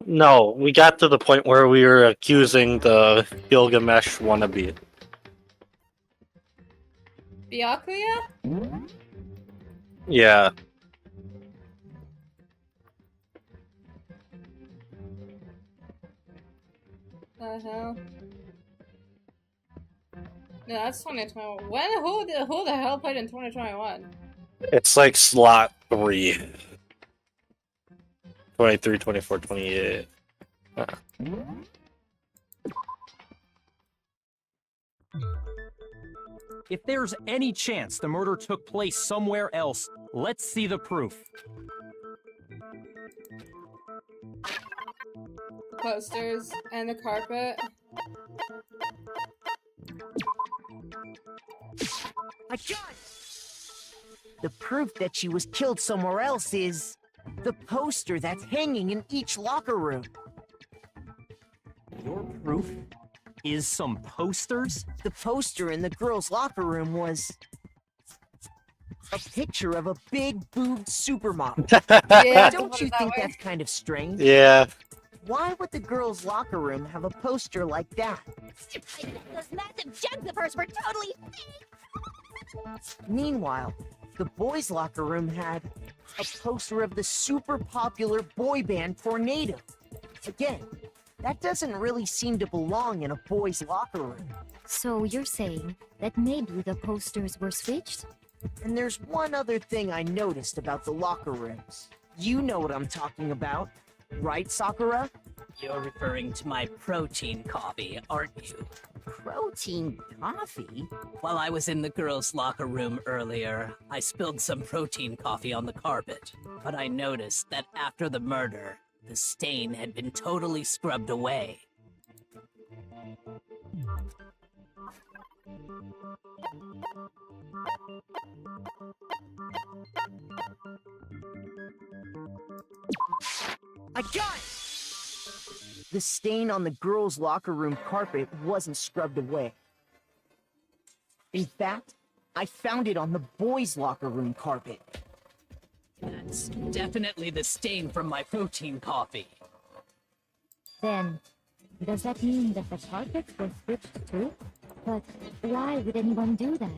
No, we got to the point where we were accusing the Gilgamesh wannabe. Byakuya? Yeah. The hell? No, that's 2021. Who the hell played in 2021? It's like slot 3. 23, 24, 28. If there's any chance the murder took place somewhere else, let's see the proof. The posters and the carpet. I got it! The proof that she was killed somewhere else is the poster that's hanging in each locker room. Your proof is some posters? The poster in the girls' locker room was a picture of a big-boobed supermodel. Yeah, Don't you think that's kind of strange? Yeah. Why would the girls' locker room have a poster like that? Those massive jugs of hers were totally fake! Meanwhile, the boys' locker room had a poster of the super popular boy band Tornado. Again, that doesn't really seem to belong in a boys' locker room. So you're saying that maybe the posters were switched? And there's one other thing I noticed about the locker rooms. You know what I'm talking about, right, Sakura? You're referring to my protein coffee, aren't you? Protein coffee? While I was in the girls' locker room earlier, I spilled some protein coffee on the carpet. But I noticed that after the murder, the stain had been totally scrubbed away. I got it! The stain on the girls' locker room carpet wasn't scrubbed away. In fact, I found it on the boys' locker room carpet. That's definitely the stain from my protein coffee. Then, does that mean that the carpets were switched too? But why would anyone do that?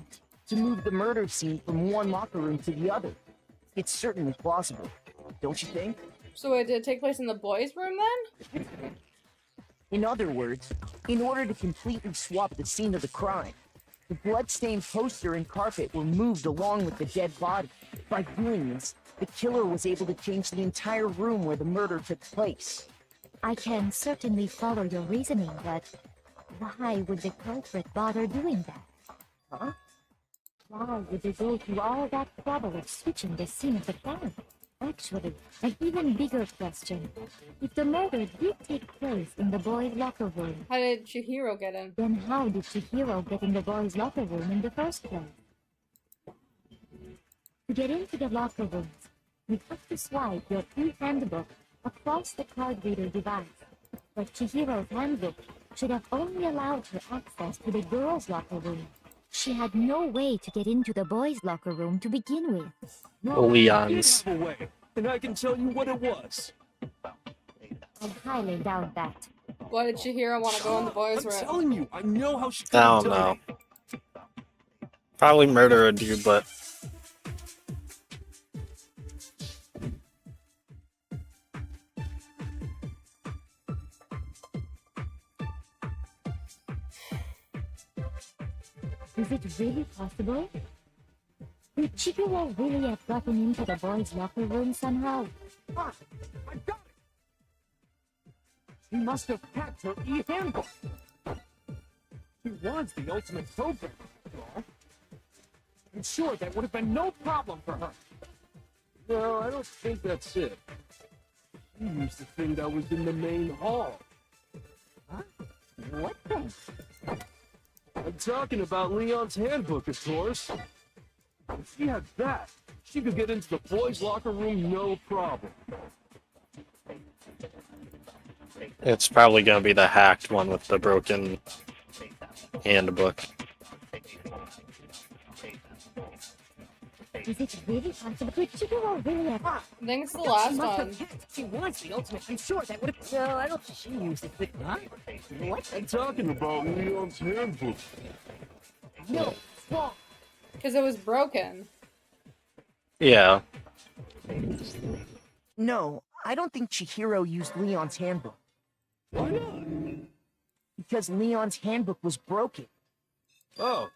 To move the murder scene from one locker room to the other. It's certainly plausible, don't you think? So wait, did it take place in the boys' room then? In other words, in order to completely swap the scene of the crime, the bloodstained poster and carpet were moved along with the dead body. By doing this, the killer was able to change the entire room where the murder took place. I can certainly follow your reasoning, but why would the culprit bother doing that? Huh? Why would they go through all that trouble of switching the scene of the crime? Actually, an even bigger question. If the murder did take place in the boys' locker room, How did Chihiro get in? then how did Chihiro get in the boys' locker room in the first place? To get into the locker rooms, you have to swipe your e-handbook across the card reader device. But Chihiro's handbook should have only allowed her access to the girls' locker room. She had no way to get into the boys' locker room to begin with. Leon's. Away, and I can tell you what it was. I highly doubt that. Why did Chihiro want to go in the boys' I'm room? telling you, I know how she I couldn't don't tell know. me. Probably murder a dude, but Is it really possible? Could Chihiro really have gotten into the boys' locker room somehow? Ah, I got it! He must have hacked her e-handbook. He was the ultimate programmer, after all. I'm sure that would have been no problem for her. No, I don't think that's it. He used the thing that was in the main hall. Huh? What thing? I'm talking about Leon's handbook, of course. If she had that, she could get into the boys' locker room no problem. it's probably gonna be the hacked one with the broken handbook. Is it really possible? Could Chihiro really have... I think it's the She last must one. have hacked. She was the ultimate. I'm sure that would have. No, I don't think she used it. Huh? What? I'm talking about Leon's handbook. No, it's wrong. Because it was broken. Yeah. No, I don't think Chihiro used Leon's handbook. Why not? Because Leon's handbook was broken. Oh.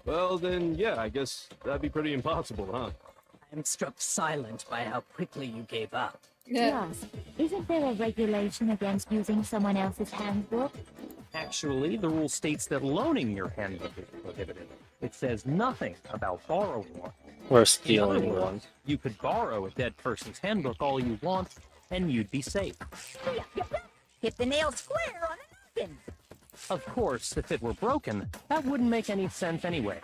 Well, then, yeah, I guess that'd be pretty impossible, huh? I'm struck silent by how quickly you gave up. Yeah. Yes. Isn't there a regulation against using someone else's handbook? Actually, the rule states that loaning your handbook is prohibited. It says nothing about borrowing one. We're In other stealing one. words, you could borrow a dead person's handbook all you want, and you'd be safe. Hit the nail square on the noggin. Of course, if it were broken, that wouldn't make any sense anyway.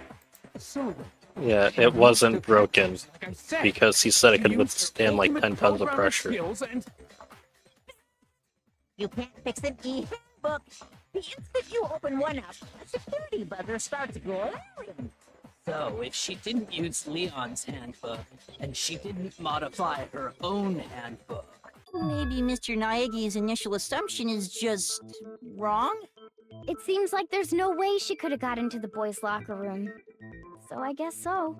So, Yeah, it wasn't broken like I said, because he said it could use your withstand like ultimate 10 tons of programming pressure. skills and You can't fix an e-handbook. The instant you open one up, a security buzzer starts blaring. So, if she didn't use Leon's handbook, and she didn't modify her own handbook, Maybe Mr. Naegi's initial assumption is just wrong? It seems like there's no way she could have got into the boys' locker room. So I guess so.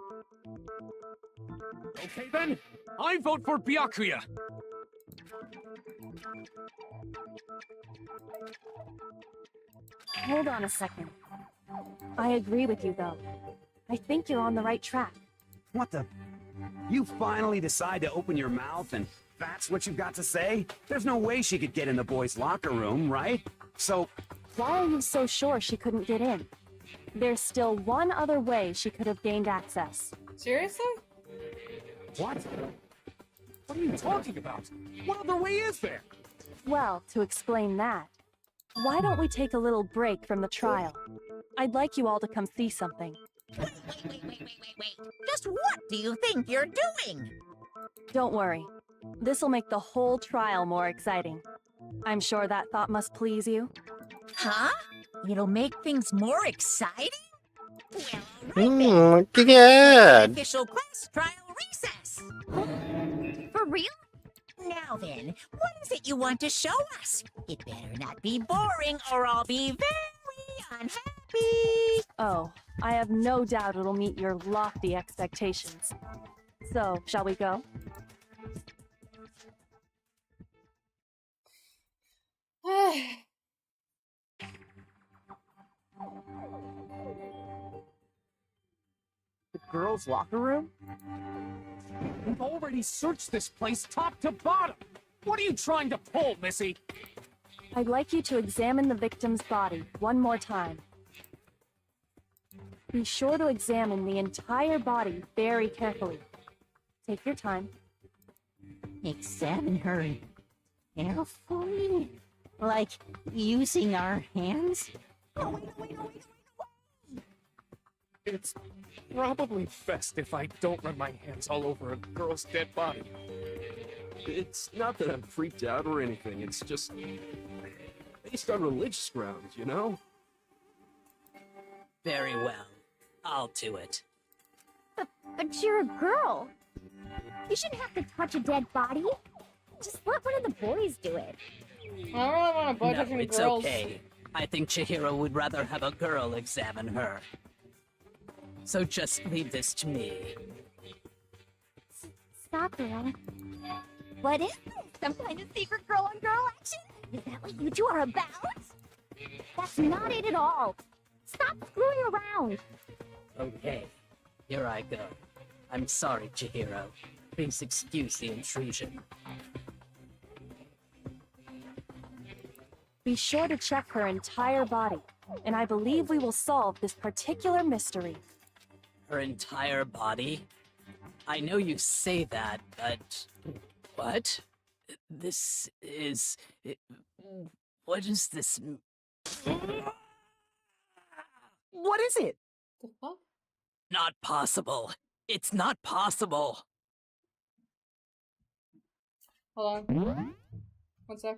okay then, I vote for Byakuya. Hold on a second. I agree with you, though. I think you're on the right track. What the? You finally decide to open your mouth and that's what you've got to say? There's no way she could get in the boys' locker room, right? So, Why are you so sure she couldn't get in? There's still one other way she could have gained access. Seriously? What? What are you talking about? What other way is there? Well, to explain that, why don't we take a little break from the trial? I'd like you all to come see something. Wait. Just what do you think you're doing? Don't worry. This'll make the whole trial more exciting. I'm sure that thought must please you. Huh? It'll make things more exciting? Yeah. Official class trial recess. For real? Now then, what is it you want to show us? It better not be boring or I'll be very unhappy. Oh, I have no doubt it'll meet your lofty expectations. So, shall we go? The girls' locker room? We've already searched this place top to bottom. What are you trying to pull, Missy? I'd like you to examine the victim's body one more time. Be sure to examine the entire body very carefully. Take your time. Examine her carefully? Like using our hands? No, wait. It's probably best if I don't run my hands all over a girl's dead body. It's not that I'm freaked out or anything, it's just based on religious grounds, you know? very well. I'll do it. But you're a girl. You shouldn't have to touch a dead body. Just let one of the boys do it. I don't really want a boy No, touching it's girls. okay. I think Chihiro would rather have a girl examine her. So just leave this to me. Sakura. What is this? Some kind of secret girl-on-girl action? Is that what you two are about? That's not it at all. Stop screwing around. Okay, here I go. I'm sorry, Chihiro. Please excuse the intrusion. Be sure to check her entire body, and I believe we will solve this particular mystery. Her entire body? I know you say that, but... What? This is... What is this... What is it? The fuck? Not possible. It's not possible. Hold on. 1 sec.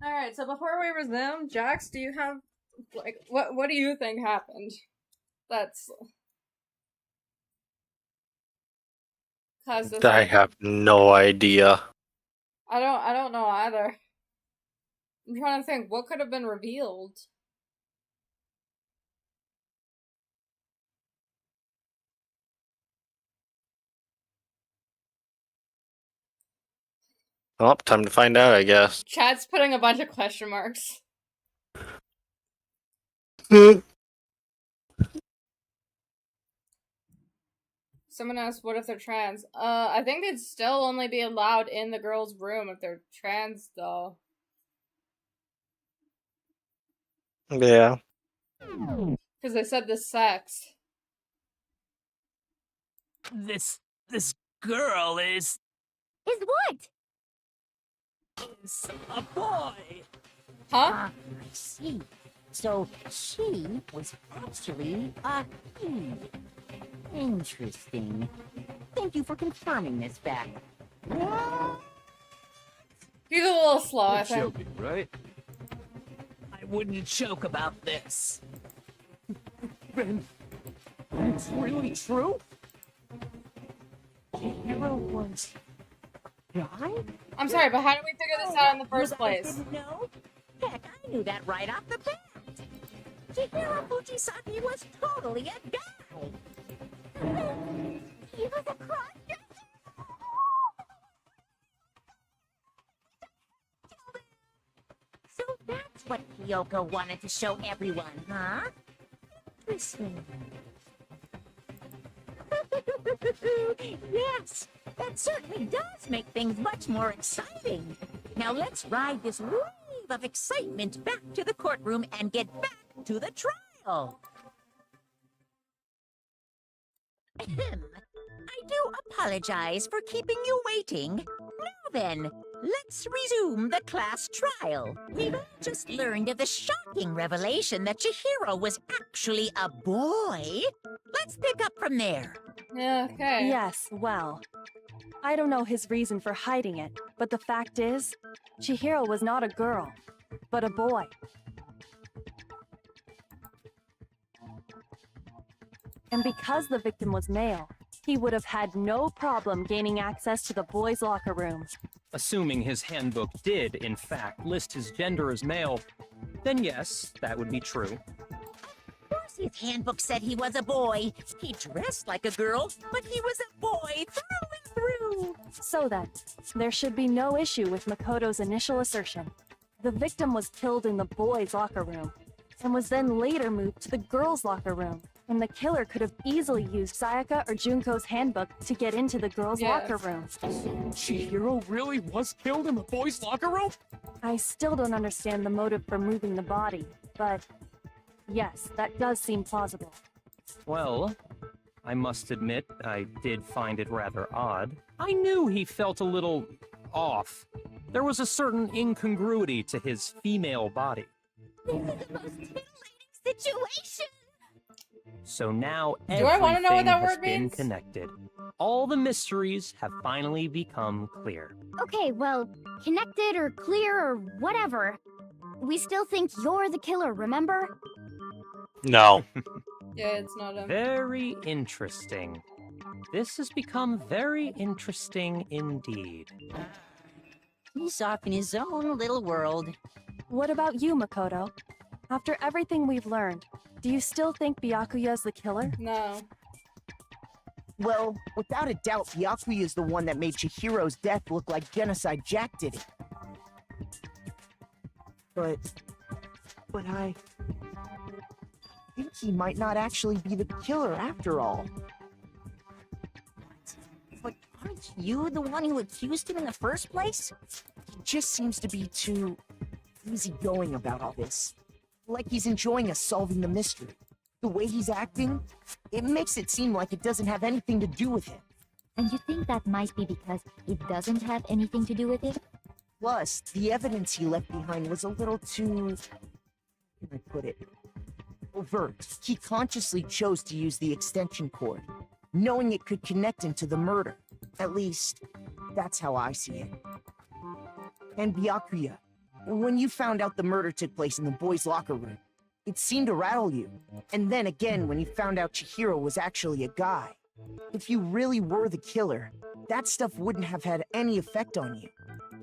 Alright, so before we resume, Jax, do you have, like, what do you think happened? That's... Cause this, I have no idea. I don't know either. I'm trying to think, what could have been revealed? Well, time to find out, I guess. Chat's putting a bunch of question marks. Someone asked, what if they're trans? I think they'd still only be allowed in the girls' room if they're trans, though. Yeah. Because they said the sex. This girl is what? a boy. Huh? I see. So she was actually a he. Interesting. Thank you for confirming this fact. He's a little slow, I You're think. joking, right? I wouldn't joke about this. Ben, it's really true? Hero was guy? I'm sorry, but how did we figure this out in the first place? Didn't know? Heck, I knew that right off the bat. Chihiro Fujisaki was totally a guy. He was a crush. So that's what Kyoko wanted to show everyone, huh? Interesting. Yes, that certainly does make things much more exciting. Now let's ride this wave of excitement back to the courtroom and get back to the trial. Ahem. I do apologize for keeping you waiting. Now then, let's resume the class trial. We've all just learned of the shocking revelation that Chihiro was actually a boy. Let's pick up from there. Yeah, okay. Yes, well, I don't know his reason for hiding it, but the fact is, Chihiro was not a girl, but a boy. And because the victim was male, he would have had no problem gaining access to the boys' locker room. Assuming his handbook did, in fact, list his gender as male, then yes, that would be true. Of course his handbook said he was a boy. He dressed like a girl, but he was a boy through and through. So then, there should be no issue with Makoto's initial assertion. The victim was killed in the boys' locker room, and was then later moved to the girls' locker room. And the killer could have easily used Sayaka or Junko's handbook to get into the girls' locker room. Chihiro really was killed in the boys' locker room? I still don't understand the motive for moving the body, but yes, that does seem plausible. Well, I must admit, I did find it rather odd. I knew he felt a little off. There was a certain incongruity to his female body. This is the most titillating situation. So now Do I wanna know what everything that has word been means? connected. All the mysteries have finally become clear. Okay, well, connected or clear or whatever. We still think you're the killer, remember? No. Yeah, it's not him. Very interesting. This has become very interesting indeed. He's off in his own little world. What about you, Makoto? After everything we've learned, do you still think Byakuya's the killer? No. Well, without a doubt, Byakuya is the one that made Chihiro's death look like Genocide Jack did it. But I think he might not actually be the killer after all. But aren't you the one who accused him in the first place? He just seems to be too easygoing about all this. Like he's enjoying us solving the mystery. The way he's acting, it makes it seem like it doesn't have anything to do with him. And you think that might be because it doesn't have anything to do with it? Plus, the evidence he left behind was a little too... how can I put it? Overt. He consciously chose to use the extension cord, knowing it could connect him to the murder. At least, that's how I see it. And Byakuya, When you found out the murder took place in the boys' locker room, it seemed to rattle you. And then again, when you found out Chihiro was actually a guy. If you really were the killer, that stuff wouldn't have had any effect on you.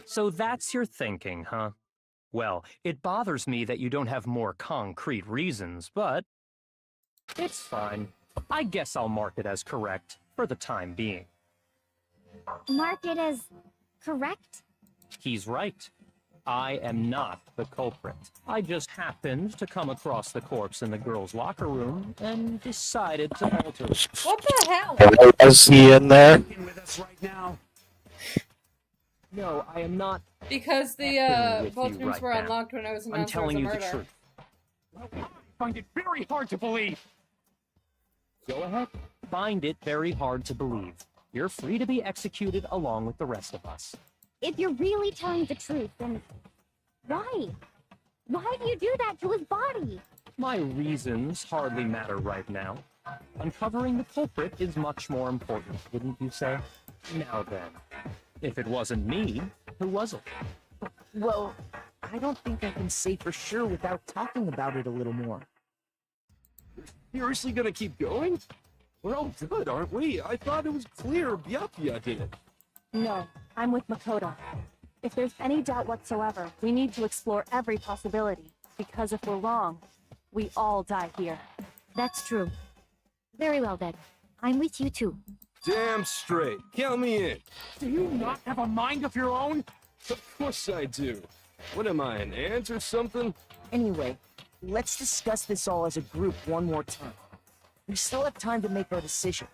So that's your thinking, huh? Well, it bothers me that you don't have more concrete reasons, but it's fine. I guess I'll mark it as correct for the time being. Mark it as correct? He's right. I am not the culprit. I just happened to come across the corpse in the girls' locker room and decided to alter it. What the hell? Was he in there? With us right now. No, I am not. Because the with both you rooms right were now. unlocked when it was I'm announced there was telling a you the murder. truth. I find it very hard to believe. Go ahead. Find it very hard to believe. You're free to be executed along with the rest of us. If you're really telling the truth, then why? Why do you do that to his body? My reasons hardly matter right now. Uncovering the culprit is much more important, wouldn't you say? Now then, if it wasn't me, who was it? Well, I don't think I can say for sure without talking about it a little more. Seriously gonna keep going? We're all good, aren't we? I thought it was clear Byakuya did it. No, I'm with Makoto. If there's any doubt whatsoever, we need to explore every possibility, because if we're wrong, we all die here. That's true. Very well then. I'm with you too. Damn straight. Count me in. Do you not have a mind of your own? Of course I do. What am I, an ant or something? Anyway, let's discuss this all as a group one more time. We still have time to make our decision.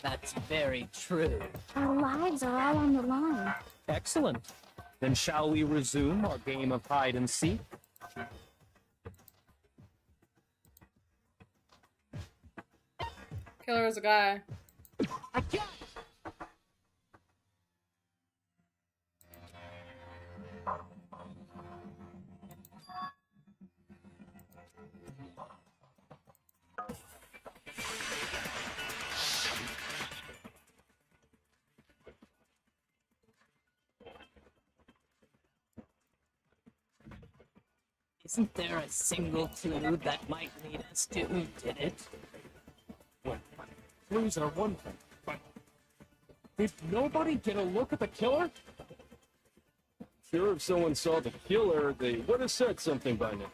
That's very true. Our lives are all on the line. Excellent. Then shall we resume our game of hide and seek? Killer is a guy. I can't. Isn't there a single clue that might lead us to who did it? Well, clues are one thing, but did nobody get a look at the killer? Sure, if someone saw the killer, they would have said something by now.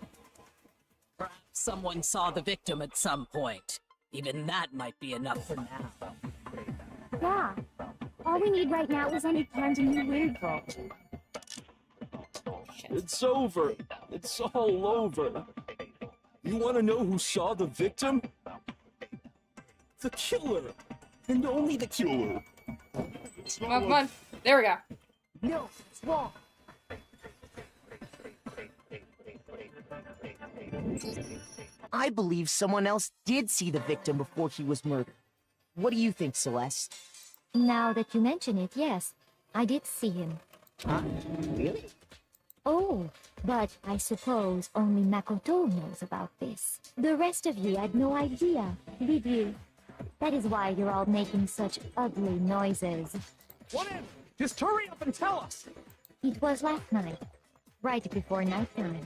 Perhaps someone saw the victim at some point. Even that might be enough for now. Yeah. All we need right now is any kind of new weird vault. It's over. It's all over. You want to know who saw the victim? The killer. And only the killer. Come on, come on. There we go. No, it's wrong. I believe someone else did see the victim before he was murdered. What do you think, Celeste? Now that you mention it, yes, I did see him. Huh? Really? Oh, but I suppose only Makoto knows about this. The rest of you had no idea, did you? That is why you're all making such ugly noises. Whatever. Just hurry up and tell us. It was last night, right before nighttime.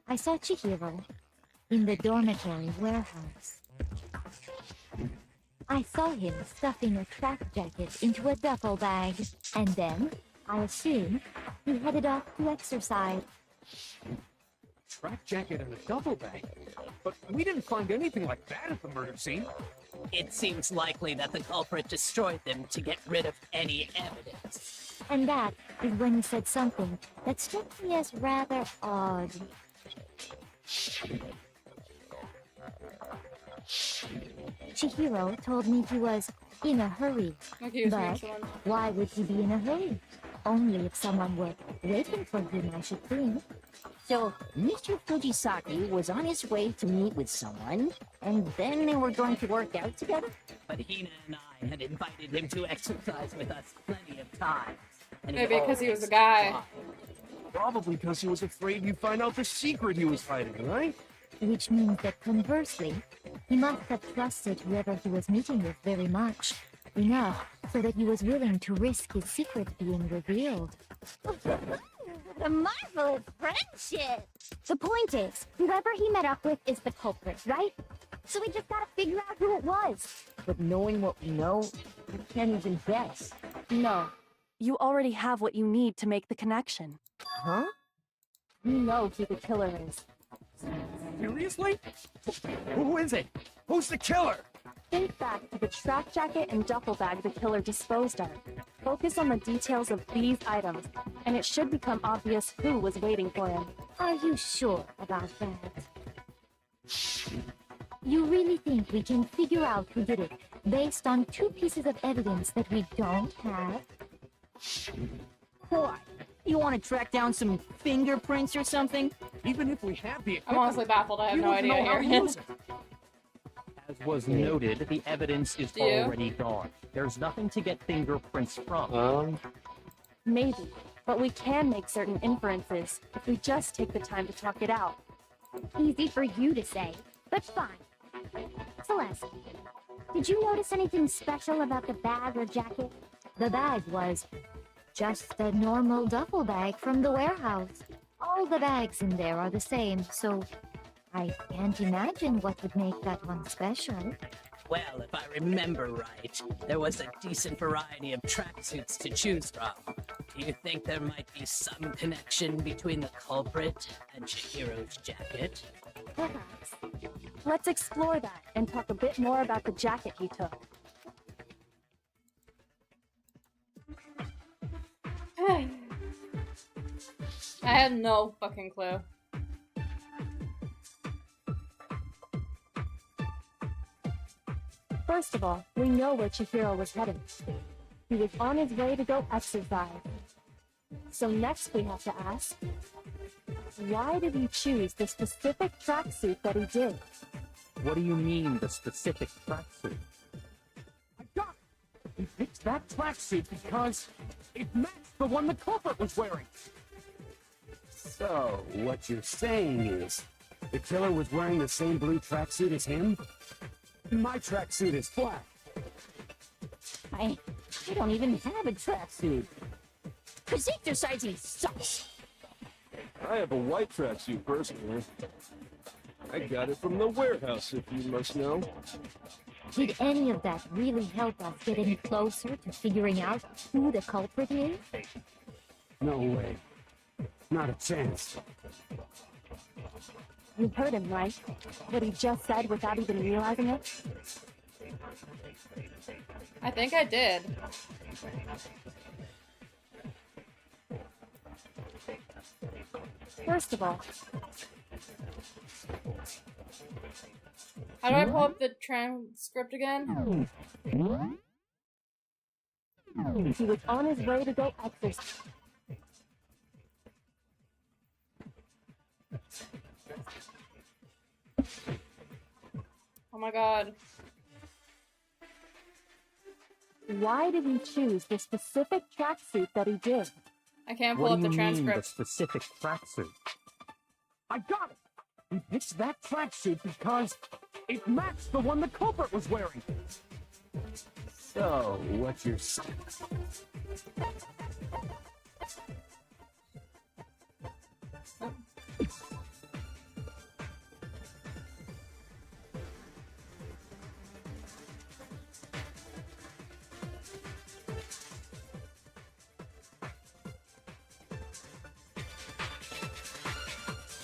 I saw Chihiro in the dormitory warehouse. I saw him stuffing a track jacket into a duffel bag, and then, I assume, he headed off to exercise. Track jacket and a duffel bag. But we didn't find anything like that at the murder scene. It seems likely that the culprit destroyed them to get rid of any evidence. And that is when he said something that struck me as rather odd. Chihiro told me he was in a hurry. Okay, But why would he be in a hurry? Only if someone were waiting for him, I should think. So, Mr. Fujisaki was on his way to meet with someone, and then they were going to work out together? But Hina and I had invited him to exercise with us plenty of times. And Maybe because he was a always guy. declined. Probably because he was afraid you'd find out the secret he was hiding, right? Which means that conversely, he must have trusted whoever he was meeting with very much. Enough so that he was willing to risk his secret being revealed. a marvelous friendship. The point is, whoever he met up with is the culprit, right? So we just gotta figure out who it was. But knowing what we know, we can't even guess. No. You already have what you need to make the connection. Huh? You know who the killer is. Seriously? Who is it? Who's the killer? Think back to the track jacket and duffel bag the killer disposed of. Focus on the details of these items, and it should become obvious who was waiting for him. Are you sure about that? You really think we can figure out who did it based on 2 pieces of evidence that we don't have? What? You want to track down some fingerprints or something? Even if we have the I'm honestly baffled. I have we no wouldn't idea know how here. to use it. As was noted, the evidence is Do you? already gone. There's nothing to get fingerprints from. Maybe, but we can make certain inferences if we just take the time to talk it out. Easy for you to say, but fine. Celeste, did you notice anything special about the bag or jacket? The bag was just a normal duffel bag from the warehouse. All the bags in there are the same, so I can't imagine what would make that one special. Well, if I remember right, there was a decent variety of tracksuits to choose from. Do you think there might be some connection between the culprit and Chihiro's jacket? Perhaps. Let's explore that and talk a bit more about the jacket he took. I have no fucking clue. First of all, we know where Chihiro was headed. He was on his way to go exercise. So next we have to ask, why did he choose the specific tracksuit that he did? What do you mean, the specific tracksuit? I got it! He picked that tracksuit because it matched the one the culprit was wearing. So, what you're saying is, the killer was wearing the same blue tracksuit as him? My tracksuit is black. I don't even have a tracksuit. Cause exercising sucks. I have a white tracksuit personally. I got it from the warehouse, if you must know. Did any of that really help us get any closer to figuring out who the culprit is? No way. Not a chance. You heard him, right? What he just said without even realizing it? I think I did. First of all, How do I pull up the transcript again? he was on his way to go exercise. Oh my god. Why did he choose the specific tracksuit that he did? I can't pull What up do the you mean, the transcript. specific tracksuit? I got it! He picked that tracksuit because it matched the one the culprit was wearing. So, what you're saying?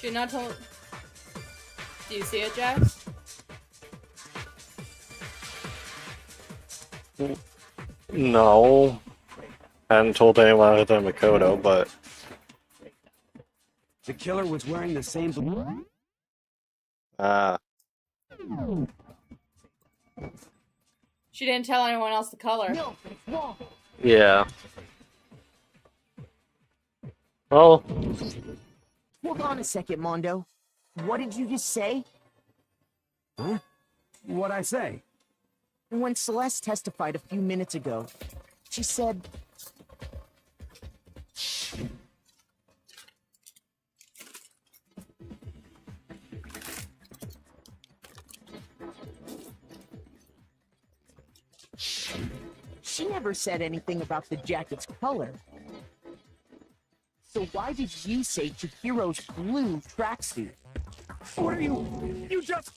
Should not tell. Do you see it, Jax? No. Hadn't told anyone other than Makoto, but The killer was wearing the same blue. She didn't tell anyone else the color. No, but it's wrong. yeah. Well, Hold on a second, Mondo. What did you just say? Huh? What'd I say? When Celeste testified a few minutes ago, she said... She never said anything about the jacket's color. So So why did you say Chihiro's blue tracksuit? What are you? You just.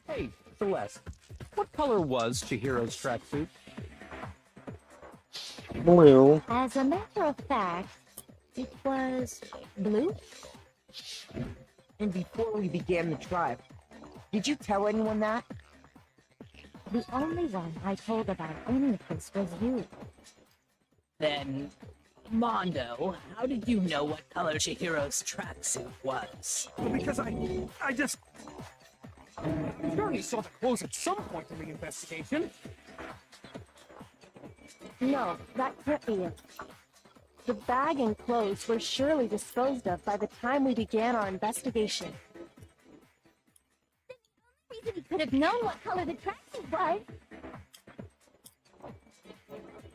Hey, Celeste, what color was Chihiro's tracksuit? Blue. As a matter of fact, it was blue. And before we began the trial, did you tell anyone that? The only one I told about any of this was you. Then, Mondo, how did you know what color Chihiro's tracksuit was? Because I just. You surely saw the clothes at some point in the investigation. No, that can't be it. The bag and clothes were surely disposed of by the time we began our investigation. Reason he could have known what color the tracksuit was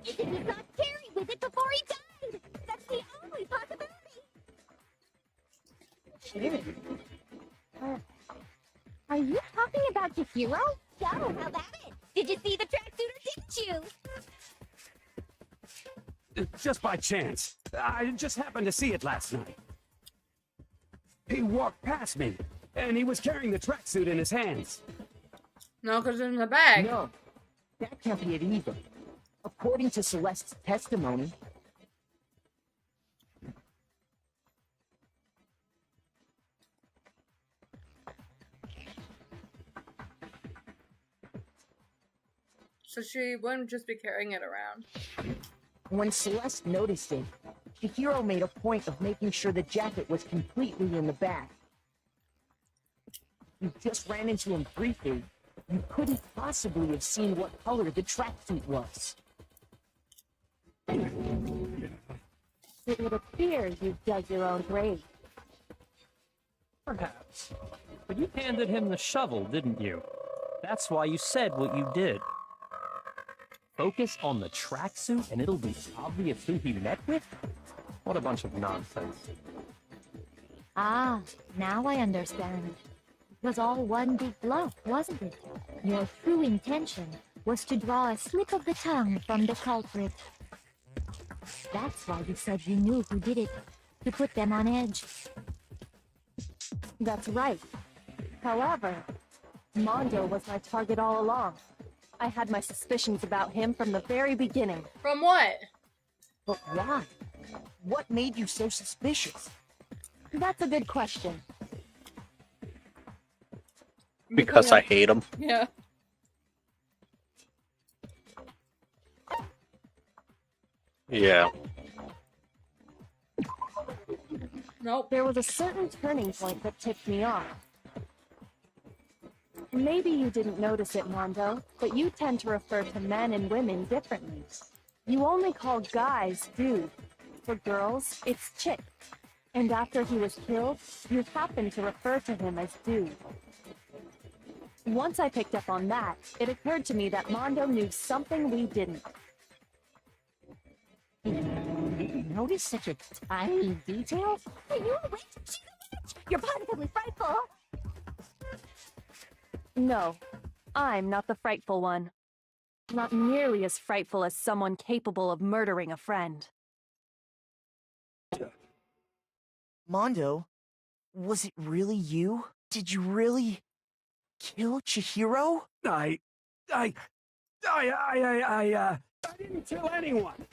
is if he got carried with it before he died. That's the only possibility. Are you talking about Chihiro? So, how about it? Did you see the tracksuit or didn't you? Just by chance. I just happened to see it last night. He walked past me, and he was carrying the tracksuit in his hands. No, because it's in the bag. No, that can't be it either. According to Celeste's testimony, So she wouldn't just be carrying it around. when Celeste noticed it, Chihiro made a point of making sure the jacket was completely in the bag. You just ran into him briefly. You couldn't possibly have seen what color the tracksuit was. It would appear you dug your own grave. Perhaps. But you handed him the shovel, didn't you? That's why you said what you did. Focus on the tracksuit and it'll be obvious who he met with? What a bunch of nonsense. Ah, now I understand. It was all one big bluff, wasn't it? Your true intention was to draw a slip of the tongue from the culprit. That's why you said you knew who did it, to put them on edge. That's right. However, Mondo was my target all along. I had my suspicions about him from the very beginning. From what? But why? What made you so suspicious? That's a good question. Because I hate him. Yeah. Yeah. Nope. There was a certain turning point that tipped me off. Maybe you didn't notice it, Mondo, but you tend to refer to men and women differently. You only call guys dude. For girls, it's chick. And after he was killed, you happened to refer to him as dude. Once I picked up on that, it occurred to me that Mondo knew something we didn't. You notice such a tiny detail? Are you a witch? She's a witch! You're positively frightful! No, I'm not the frightful one. Not nearly as frightful as someone capable of murdering a friend. Mondo, was it really you? Did you really kill Chihiro? I didn't kill anyone.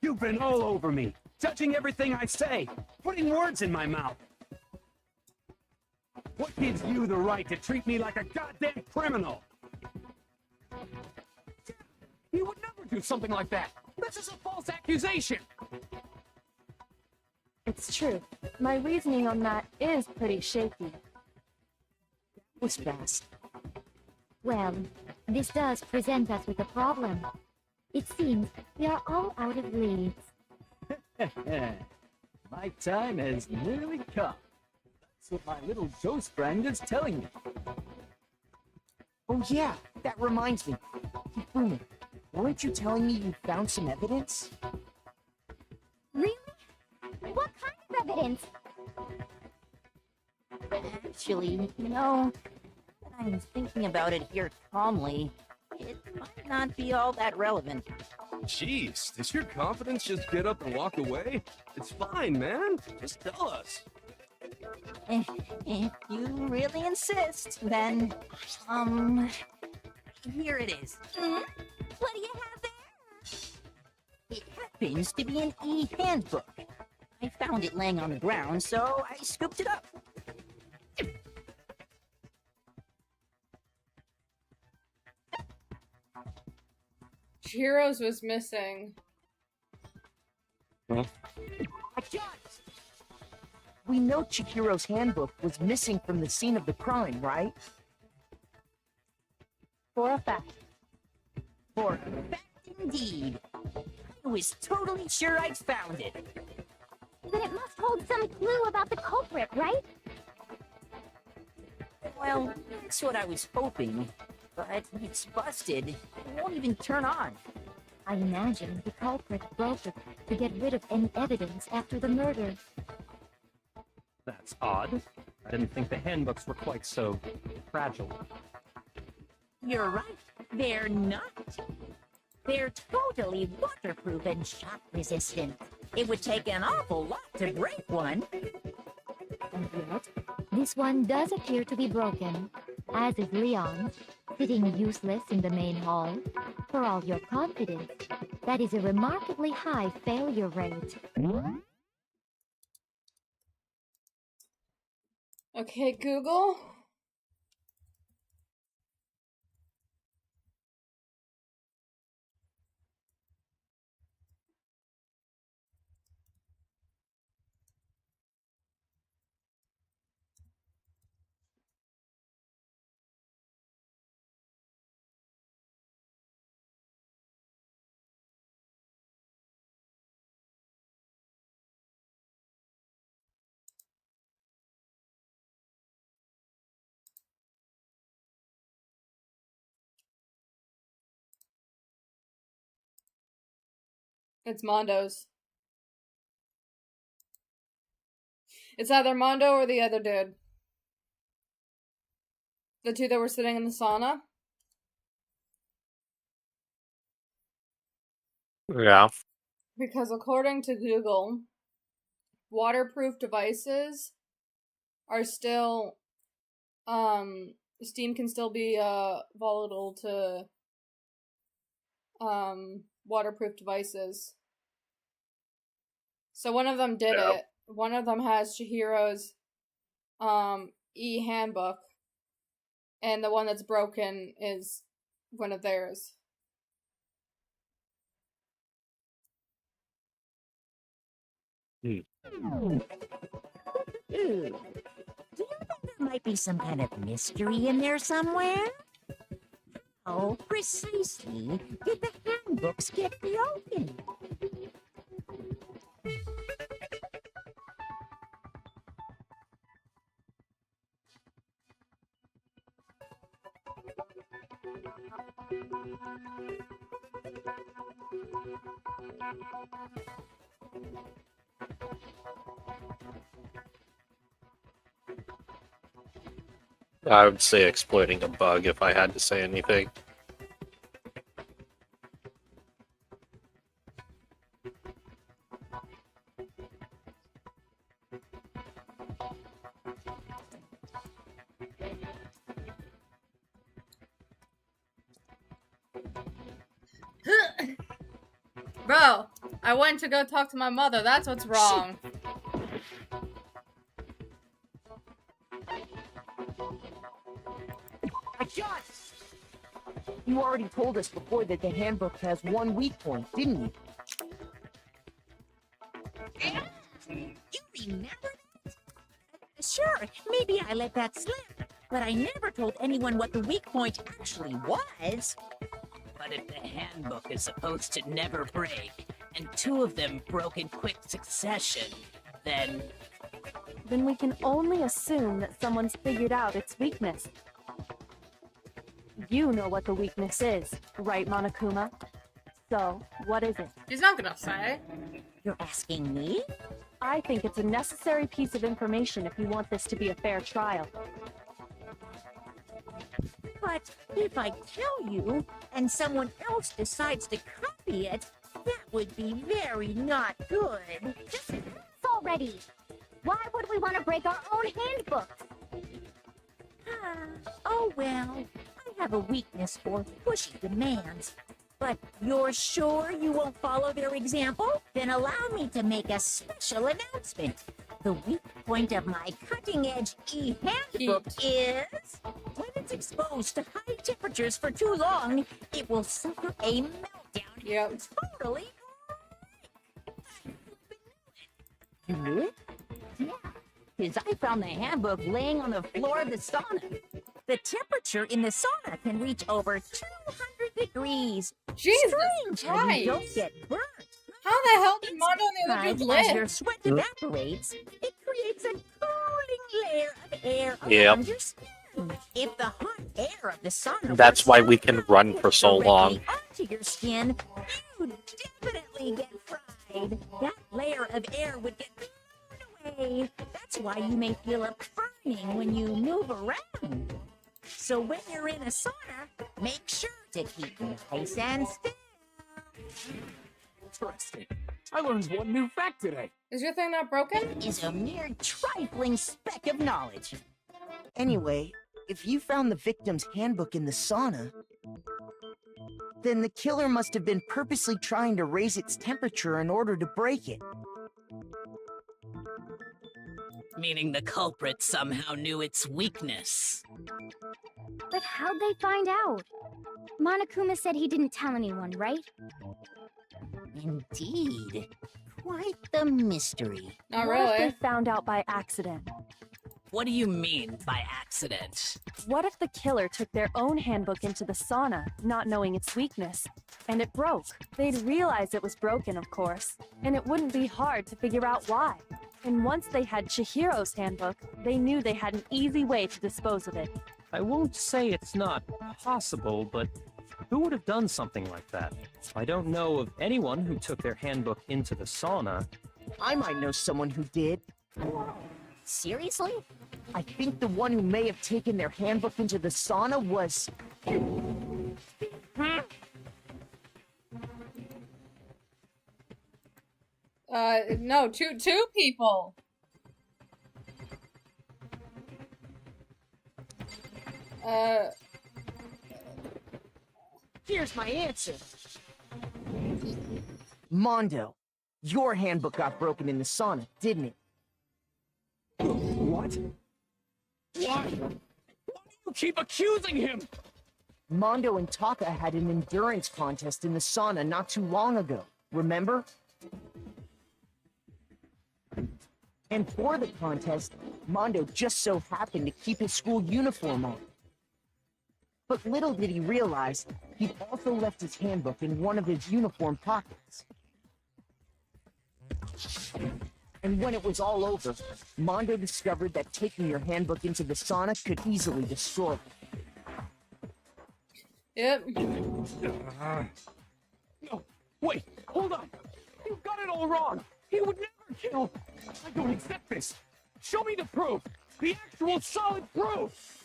You've been all over me, judging everything I say, putting words in my mouth. What gives you the right to treat me like a goddamn criminal? He would never do something like that. This is a false accusation. It's true. My reasoning on that is pretty shaky. It was fast. Well, this does present us with a problem. It seems we are all out of leads. My time has nearly come. That's what my little ghost friend is telling me. Oh yeah, that reminds me. Hifune, weren't you telling me you found some evidence? Really? What kind of evidence? Actually, you know, I'm thinking about it here calmly. It might not be all that relevant. Jeez, does your confidence just get up and walk away? It's fine, man. Just tell us. If you really insist, then, here it is. What do you have there? It happens to be an e-handbook. I found it laying on the ground, so I scooped it up. Chihiro's was missing. I got it! We know Chihiro's handbook was missing from the scene of the crime, right? For a fact. For a fact indeed. I was totally sure I'd found it. Then it must hold some clue about the culprit, right? Well, that's what I was hoping. But it's busted. It won't even turn on. I imagine the culprit broke it to get rid of any evidence after the murder. That's odd. I didn't think the handbooks were quite so fragile. You're right. They're not. They're totally waterproof and shock resistant. It would take an awful lot to break one. And yet, this one does appear to be broken, as is Leon's, sitting useless in the main hall. For all your confidence, that is a remarkably high failure rate. Okay, Google. It's Mondo's. It's either Mondo or the other dude. The two that were sitting in the sauna. Yeah. Because according to Google, waterproof devices are still, steam can still be, volatile to, waterproof devices. So one of them did it. One of them has Chihiro's, e-handbook. And the one that's broken is one of theirs. Ooh. Do you think there might be some kind of mystery in there somewhere? How precisely did the handbooks get broken? I would say exploiting a bug if I had to say anything. Bro, I went to go talk to my mother. That's what's wrong. I got it! You already told us before that the handbook has one weak point, didn't you? You remember that? Sure, maybe I let that slip, but I never told anyone what the weak point actually was. But if the handbook is supposed to never break, and two of them broke in quick succession, then we can only assume that someone's figured out its weakness. You know what the weakness is, right, Monokuma? So, what is it? He's not gonna say. You're asking me? I think it's a necessary piece of information if you want this to be a fair trial. But if I tell you, and someone else decides to copy idiot. That would be very not good. Just already. Why would we want to break our own handbook? Oh well, I have a weakness for pushy demands. But you're sure you won't follow their example? Then allow me to make a special announcement. The weak point of my cutting-edge e-handbook is when it's exposed to high temperatures for too long, it will suffer a meltdown. Yep. Totally. You knew it? Yeah, because I found the handbook laying on the floor of the sauna. The temperature in the sauna can reach over 200 degrees. Jesus Strange how you don't Christ. get burnt. How the hell did Mondo and the other dude As your live? sweat evaporates, it creates a cooling layer of air Yep. around your skin. If the hot air of the sauna That's were why we can run for so directly long. onto your skin, you'd definitely get fried. That layer of air would get burned away. That's why you may feel a burning when you move around. So when you're in a sauna, make sure to keep nice and still. Interesting. I learned one new fact today. Is your thing not broken? Is a mere trifling speck of knowledge. Anyway, if you found the victim's handbook in the sauna, then the killer must have been purposely trying to raise its temperature in order to break it. Meaning the culprit somehow knew its weakness. But how'd they find out? Monokuma said he didn't tell anyone, right? Indeed. Quite the mystery. Not What if really. they found out by accident? What do you mean by accident? What if the killer took their own handbook into the sauna, not knowing its weakness, and it broke? They'd realize it was broken, of course, and it wouldn't be hard to figure out why. And once they had Chihiro's handbook, they knew they had an easy way to dispose of it. I won't say it's not possible, but who would have done something like that? I don't know of anyone who took their handbook into the sauna. I might know someone who did. Seriously? I think the one who may have taken their handbook into the sauna was... No, two people. Here's my answer. Mondo, your handbook got broken in the sauna, didn't it? What? Why? Why do you keep accusing him? Mondo and Taka had an endurance contest in the sauna not too long ago, remember? And for the contest, Mondo just so happened to keep his school uniform on. But little did he realize, he'd also left his handbook in one of his uniform pockets. And when it was all over, Mondo discovered that taking your handbook into the sauna could easily destroy it. Yep. No, wait, hold on. You got it all wrong. He would never kill. I don't accept this. Show me the proof. The actual solid proof.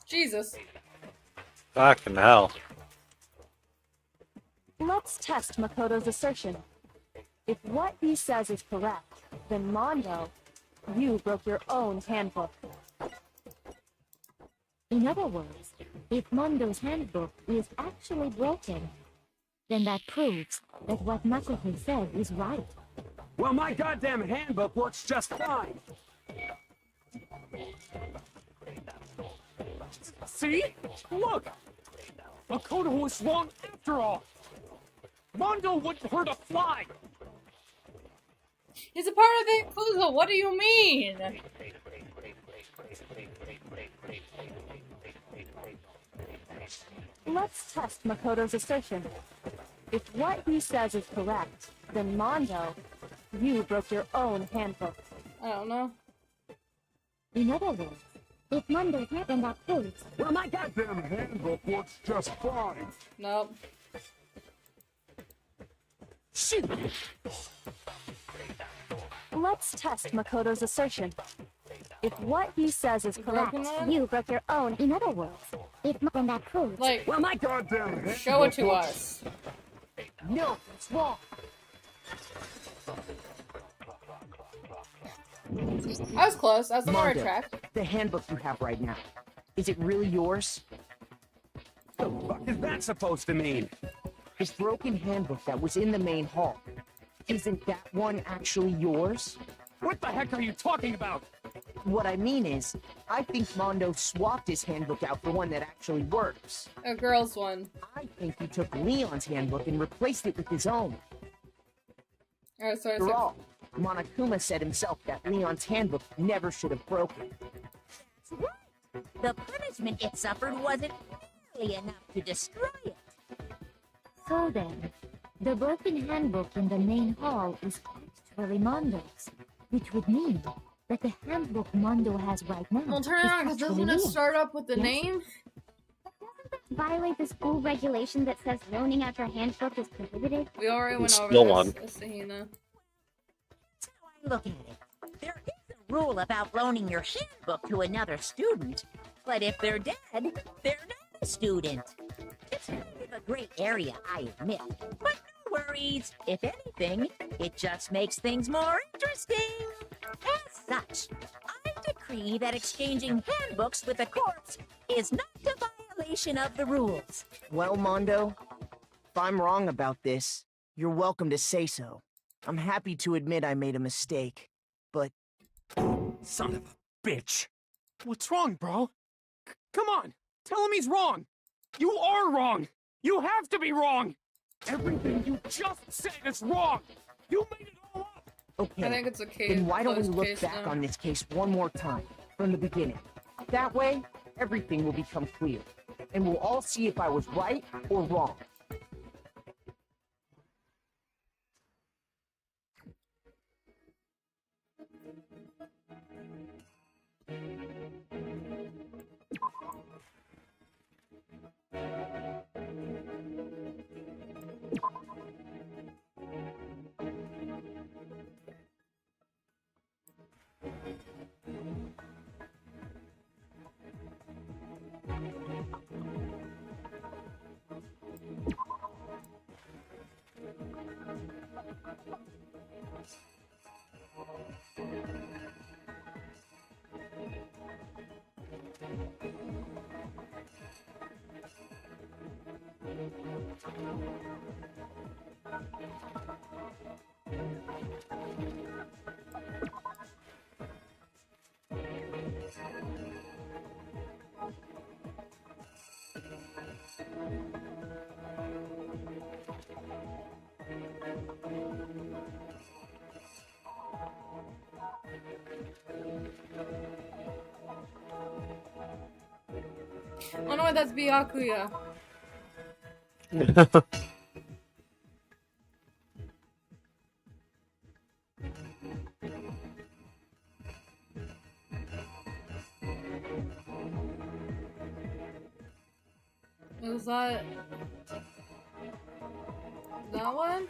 Jesus. Fucking hell. Let's test Makoto's assertion. If what he says is correct, then Mondo, you broke your own handbook. In other words, if Mondo's handbook is actually broken, then that proves that what Makoto said is right. Well, my goddamn handbook works just fine. See? Look! Makoto was wrong after all. Mondo wouldn't hurt a fly. He's a part of the Yakuza. What do you mean? Let's test Makoto's assertion. If what he says is correct, then Mondo, you broke your own handbook. I don't know. In other words, if Mondo's handbook that proves, Well, my goddamn handbook works just fine. Nope. Shoot! let's test Makoto's assertion. If what he says is correct, Broken one? You broke your own. In other words, if then that proves. Like, Well, my goddamn head show it to looks- us. No, it's wrong. I was close. I was on the right Mondo, track. the handbook you have right now, is it really yours? The fuck is that supposed to mean? This broken handbook that was in the main hall, isn't that one actually yours? What the heck are you talking about? What I mean is, I think Mondo swapped his handbook out for one that actually works. A girl's one. I think he took Leon's handbook and replaced it with his own. Alright, so After all, Monokuma said himself that Leon's handbook never should have broken. The punishment it suffered wasn't nearly enough to destroy it. So then, the broken handbook in the main hall is actually Mondo's, which would mean that the handbook Mondo has right now. Well, turn it is on, because actually doesn't it Leon's. start up with the Yes. name? Violate the school regulation that says loaning out your handbook is prohibited? We already went over Still this, on. Asahina. That's how I look at it. There is a rule about loaning your handbook to another student, but if they're dead, they're not a student. It's kind of a gray area, I admit. But no worries. If anything, it just makes things more interesting. As such, I decree that exchanging handbooks with a corpse is not a violation of the rules. Well, Mondo, if I'm wrong about this, you're welcome to say so. I'm happy to admit I made a mistake, but Son of a bitch. What's wrong, bro? Come on, tell him he's wrong. You are wrong. You have to be wrong. Everything you just said is wrong. You made it all up. okay. I think it's a case. Then why don't we closed look case back now. on this case one more time, from the beginning? That way, everything will become clear, and we'll all see if I was right or wrong. Oh no, that's Byakuya. Is that one?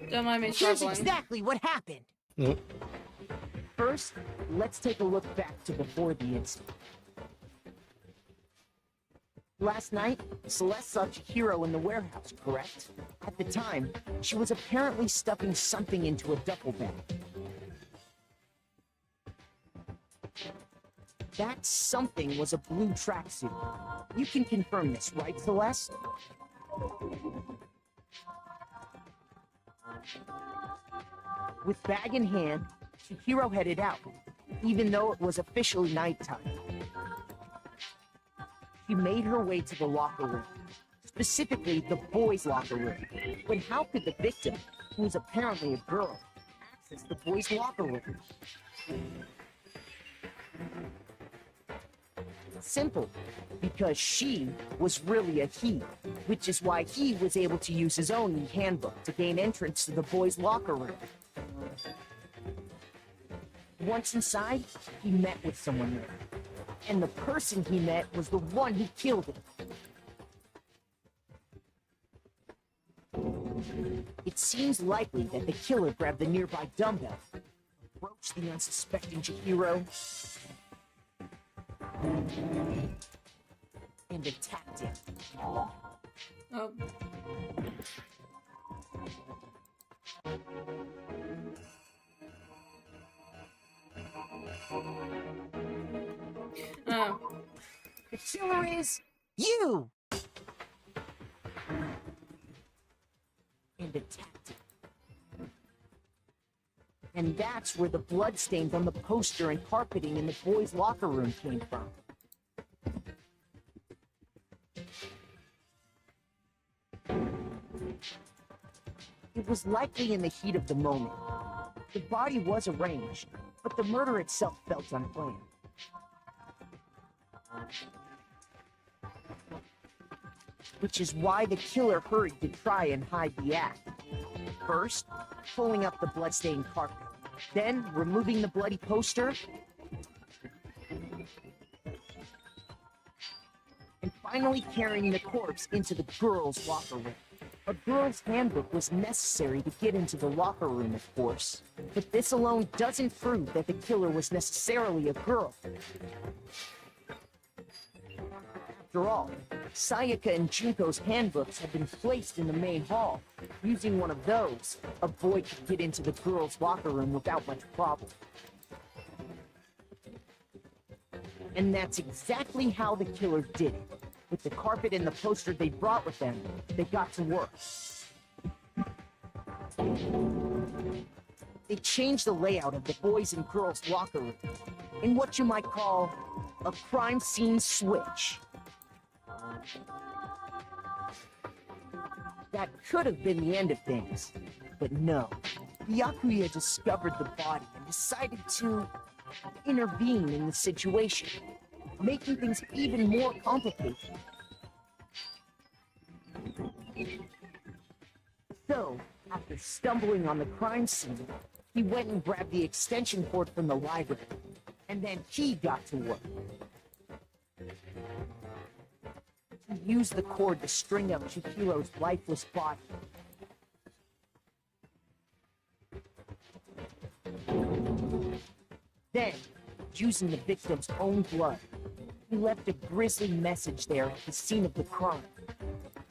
Don't mind me Here's struggling. exactly what happened. Mm. First, let's take a look back to before the incident. Last night, Celeste saw Chihiro in the warehouse, correct? At the time, she was apparently stuffing something into a duffel bag. That something was a blue tracksuit. You can confirm this, right, Celeste? With bag in hand, Chihiro headed out, even though it was officially nighttime. She made her way to the locker room, specifically the boys' locker room. But how could the victim, who was apparently a girl, access the boys' locker room? Simple, because she was really a he, which is why he was able to use his own e-handbook to gain entrance to the boys' locker room. Once inside, he met with someone there, and the person he met was the one who killed him. It seems likely that the killer grabbed the nearby dumbbell, approached the unsuspecting Chihiro, and attacked him. Oh. Oh. The killer is you! And attacked him. And that's where the bloodstains on the poster and carpeting in the boys' locker room came from. It was likely in the heat of the moment. The body was arranged, but the murder itself felt unplanned. Which is why the killer hurried to try and hide the act. First, pulling up the bloodstained carpet, then removing the bloody poster, and finally carrying the corpse into the girls' locker room. A girl's handbook was necessary to get into the locker room, of course, but this alone doesn't prove that the killer was necessarily a girl. After all, Sayaka and Junko's handbooks had been placed in the main hall. Using one of those, a boy could get into the girls' locker room without much problem. And that's exactly how the killer did it. With the carpet and the poster they brought with them, they got to work. They changed the layout of the boys' and girls' locker room in what you might call a crime scene switch. That could have been the end of things, but no. Byakuya discovered the body and decided to intervene in the situation, making things even more complicated. So, after stumbling on the crime scene, he went and grabbed the extension cord from the library, and then he got to work. He used the cord to string up Chihiro's lifeless body. Then, using the victim's own blood, he left a grisly message there at the scene of the crime.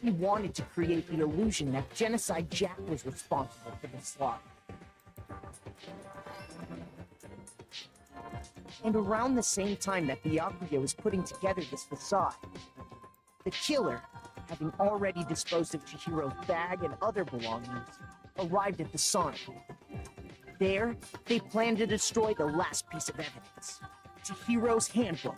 He wanted to create the illusion that Genocide Jack was responsible for the slaughter. And around the same time that Byakuya was putting together this facade, the killer, having already disposed of Chihiro's bag and other belongings, arrived at the sauna. There, they planned to destroy the last piece of evidence, Chihiro's handbook.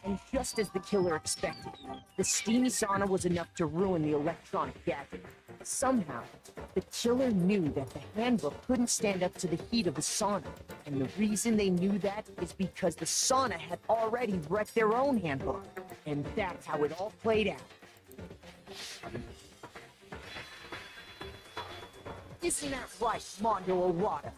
And just as the killer expected, the steamy sauna was enough to ruin the electronic gadget. Somehow, the killer knew that the handbook couldn't stand up to the heat of the sauna, and And the reason they knew that is because the sauna had already wrecked their own handbook. And that's how it all played out. Isn't that right, Mondo Arata?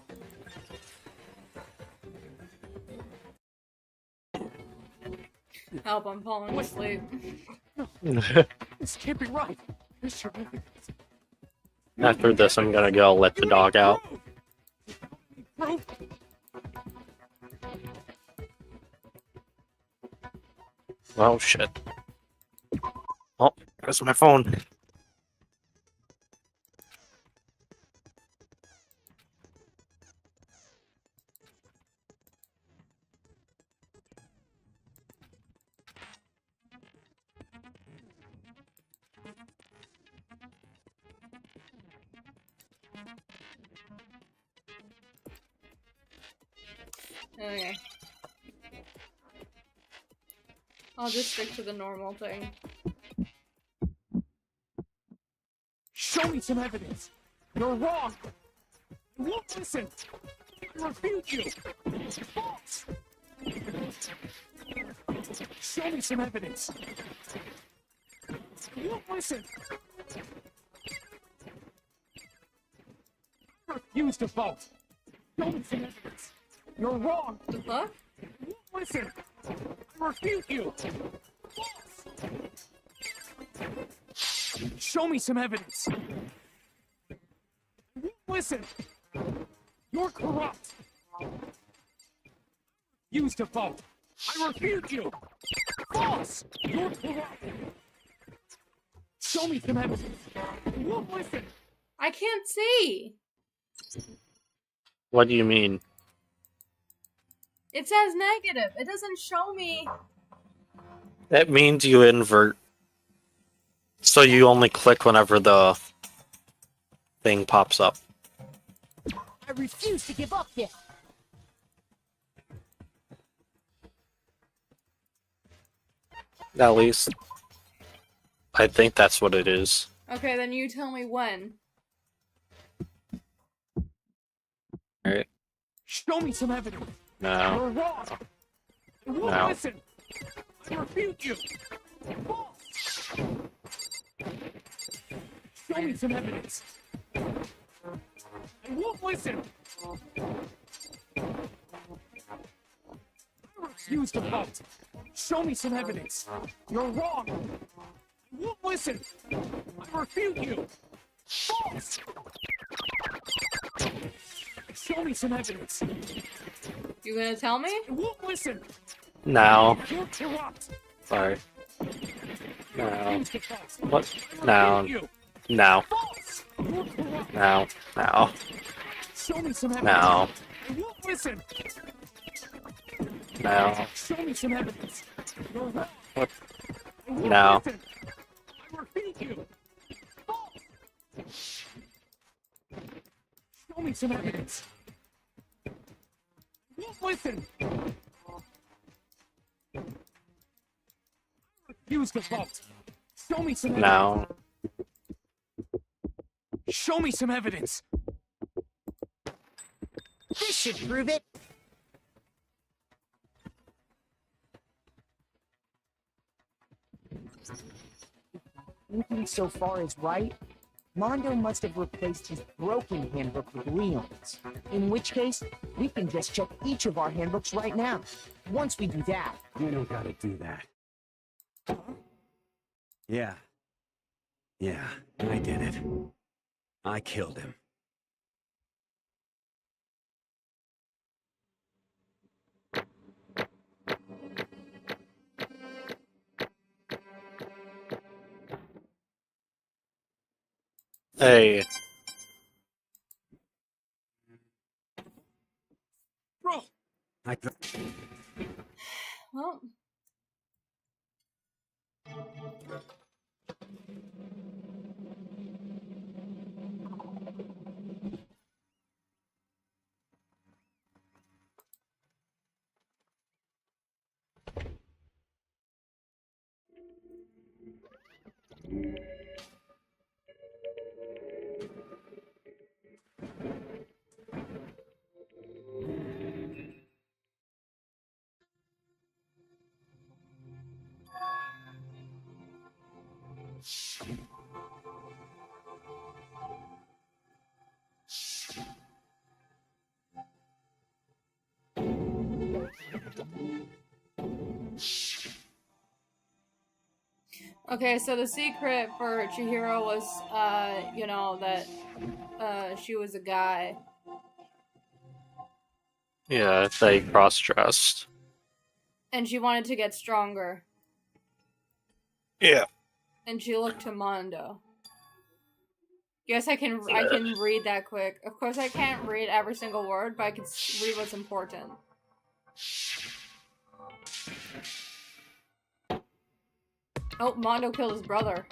Help, I'm falling asleep. This can't be right. This should be. After this, I'm gonna go let the dog out. Oh shit. Oh, there's my phone. Okay. I'll just stick to the normal thing. Show me some evidence. You're wrong. You won't listen. I refute you. False. Show me some evidence. You won't listen. I refuse to vote. Show me some evidence. You're wrong. The fuck? You won't listen. I refute you. False. Show me some evidence. You won't listen. You're corrupt. Refuse to vote. I refute you. False. You're corrupt. Show me some evidence. You won't listen. I can't see. What do you mean? It says negative. It doesn't show me. That means you invert. So you only click whenever the thing pops up. I refuse to give up yet. At least, I think that's what it is. Okay, then you tell me when. Alright. Show me some evidence. No. You're wrong. You won't No. listen. I refute you. False. Show me some evidence. I won't listen. I refuse to vote. Show me some evidence. You're wrong. You won't listen. I refute you. False. Show me some evidence. You gonna tell me? I won't listen. No. You're corrupt. Sorry. No. Refuse to vote. What? I No. refute you. No. False. You're corrupt. No. No. Show me some evidence. No. I won't listen. No. Show me some evidence. You're wrong. What? I won't No. listen. I refute you. False. Show me some evidence. I won't listen. I refuse to vote. Show me some evidence. No. Show me some evidence. This should prove it. Thinking so far is right, Mondo must have replaced his broken handbook with Leon's. In which case, we can just check each of our handbooks right now. Once we do that, You don't gotta do that. Yeah. Yeah, I did it. I killed him. Hey. Bro, I Well. Okay, so the secret for Chihiro was, you know, that she was a guy. Yeah, they cross-dressed. And she wanted to get stronger. Yeah. And she looked to Mondo. Guess I can read that quick. Of course, I can't read every single word, but I can read what's important. Oh, Mondo killed his brother.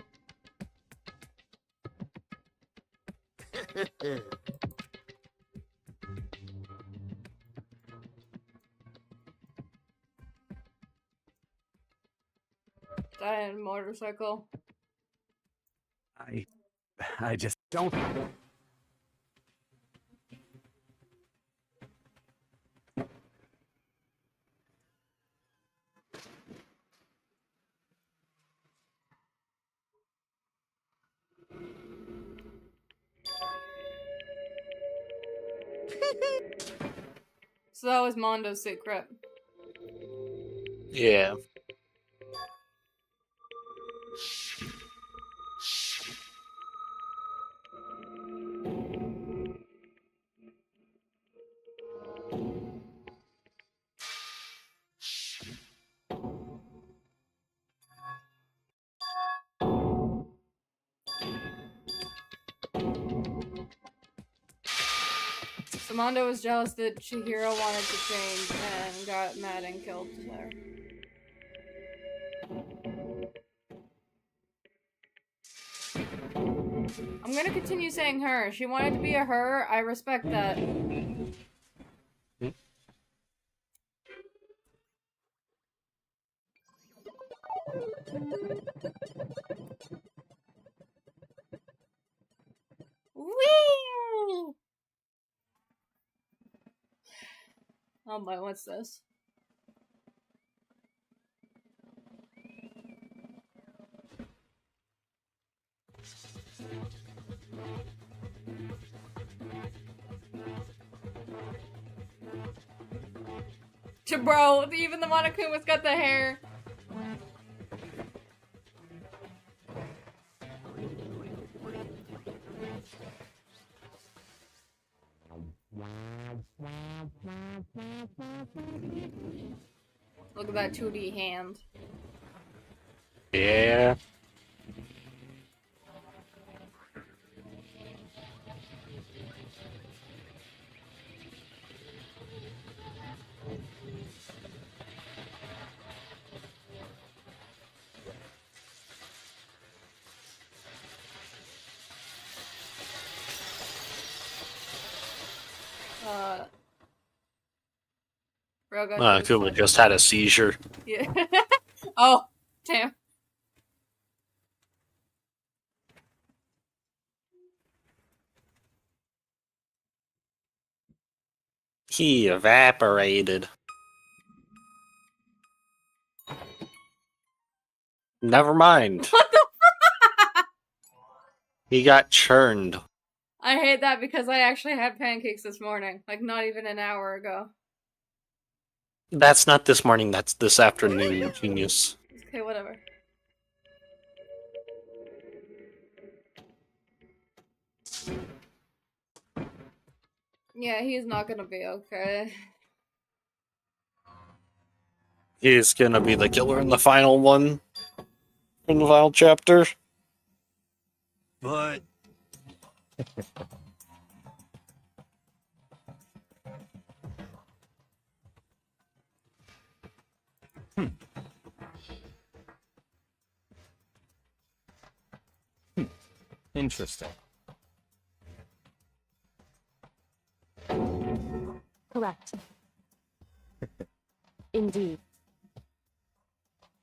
Died on a motorcycle. I just don't. So that was Mondo's secret. Yeah. So Mondo was jealous that Chihiro wanted to change and got mad and killed her. I'm gonna continue saying her. She wanted to be a her. I respect that. Whee! Oh my, what's this? Bro, even the Monokuma's got the hair. Look at that 2D hand. Yeah. Bro got Kuma just had a seizure. Yeah. Oh, damn. He evaporated. Never mind. What the He got churned. I hate that because I actually had pancakes this morning. Like, not even an hour ago. That's not this morning, that's this afternoon, genius. Okay, whatever. Yeah, he's not gonna be okay. He's gonna be the killer in the final one. In the final chapter. But Interesting. Correct. Indeed.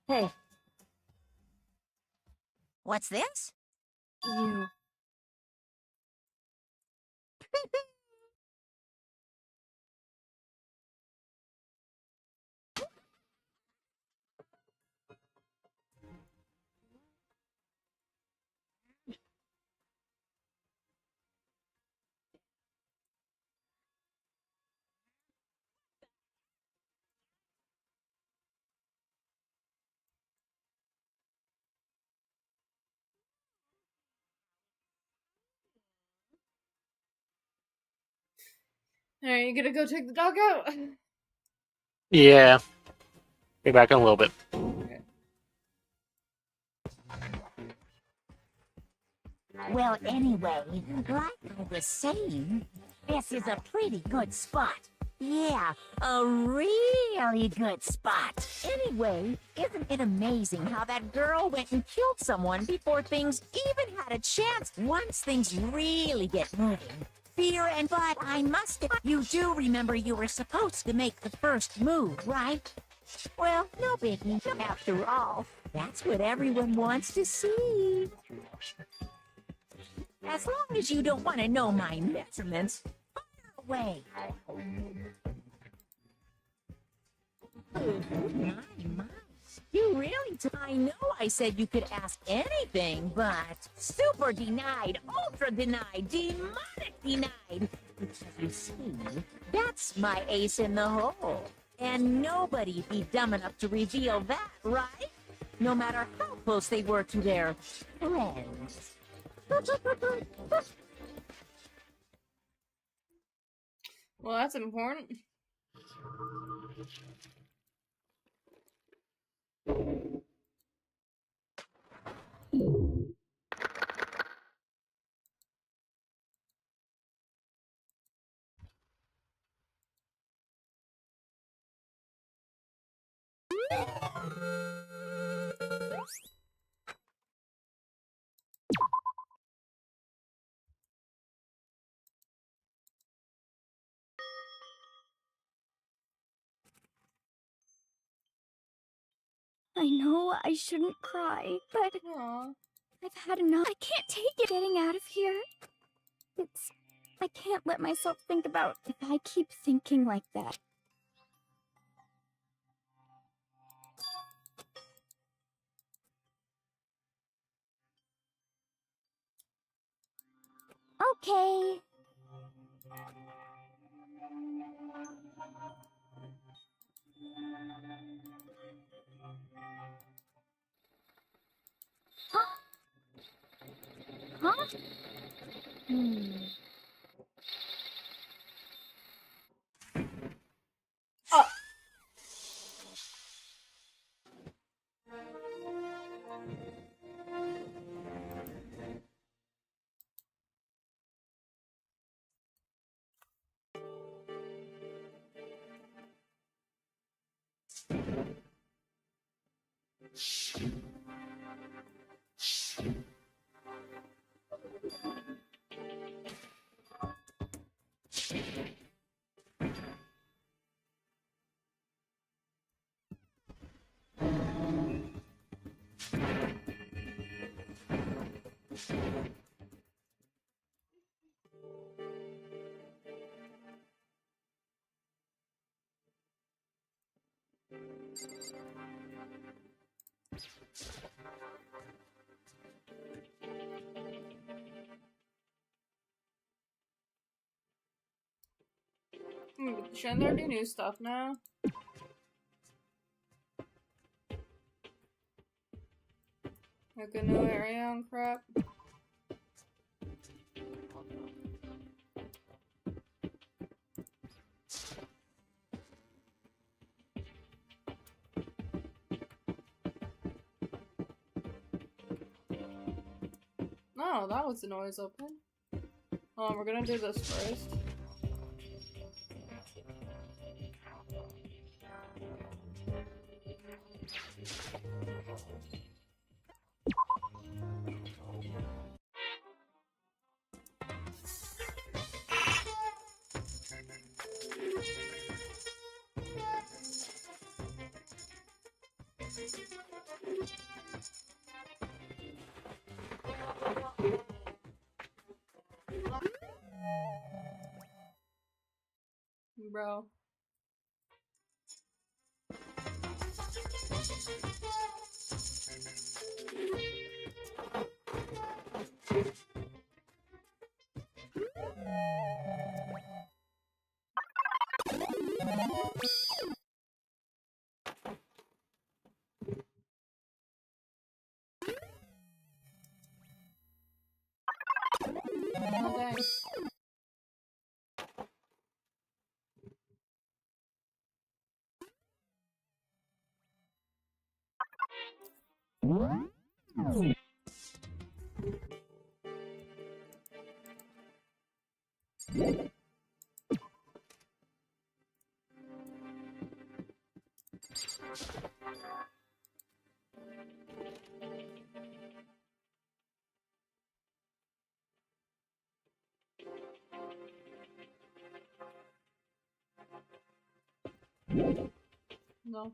Hey, What's this? you. Alright, you gonna go take the dog out? Yeah. Be back in a little bit. Okay. Well, anyway, like I was saying, this is a pretty good spot. Yeah, a really good spot. Anyway, isn't it amazing how that girl went and killed someone before things even had a chance? Once things really get moving. Fear and but I must. You do remember you were supposed to make the first move, right? Well, no biggie. After all, that's what everyone wants to see. As long as you don't want to know my measurements, fire away. My. You really I know I said you could ask anything, but super denied, ultra denied, demonic denied. Because you see, that's my ace in the hole. And nobody'd be dumb enough to reveal that, right? No matter how close they were to their friends. Well, that's important. I know I shouldn't cry, but Aww. I've had enough. I can't take it getting out of here. I can't let myself think about if I keep thinking like that. Okay. Huh? Huh? Oh. Shouldn't there be new stuff now? Like a new area and crap? No, that was the noise open. Oh, we're gonna do this first. Bro. Oh, dang. No.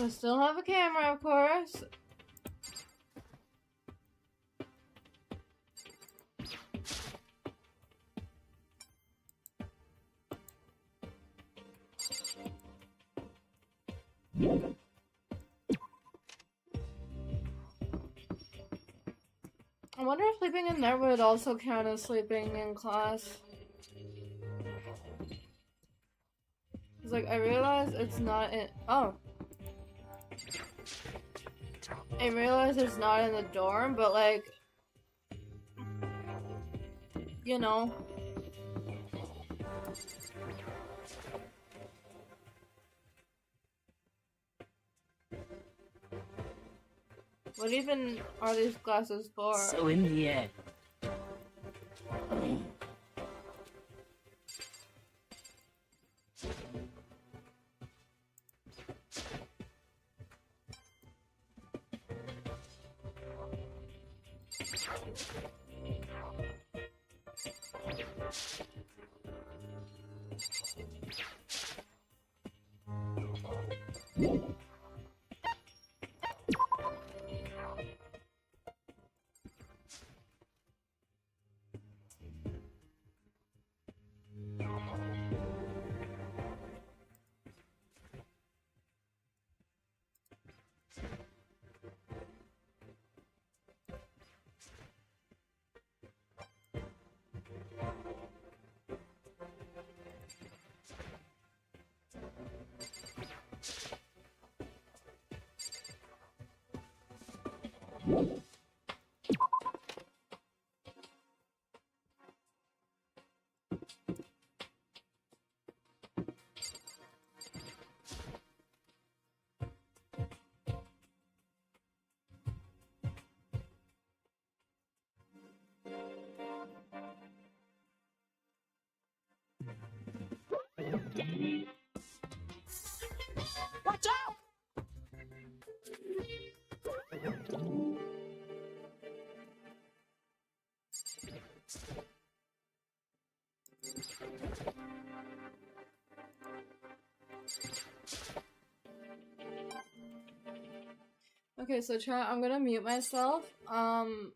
I still have a camera, of course. I wonder if sleeping in there would also count as sleeping in class. It's like, I realize it's not in- oh. I realize it's not in the dorm, but like, you know. What even are these classes for? So in the end, Watch out! Okay, so chat, I'm gonna mute myself, and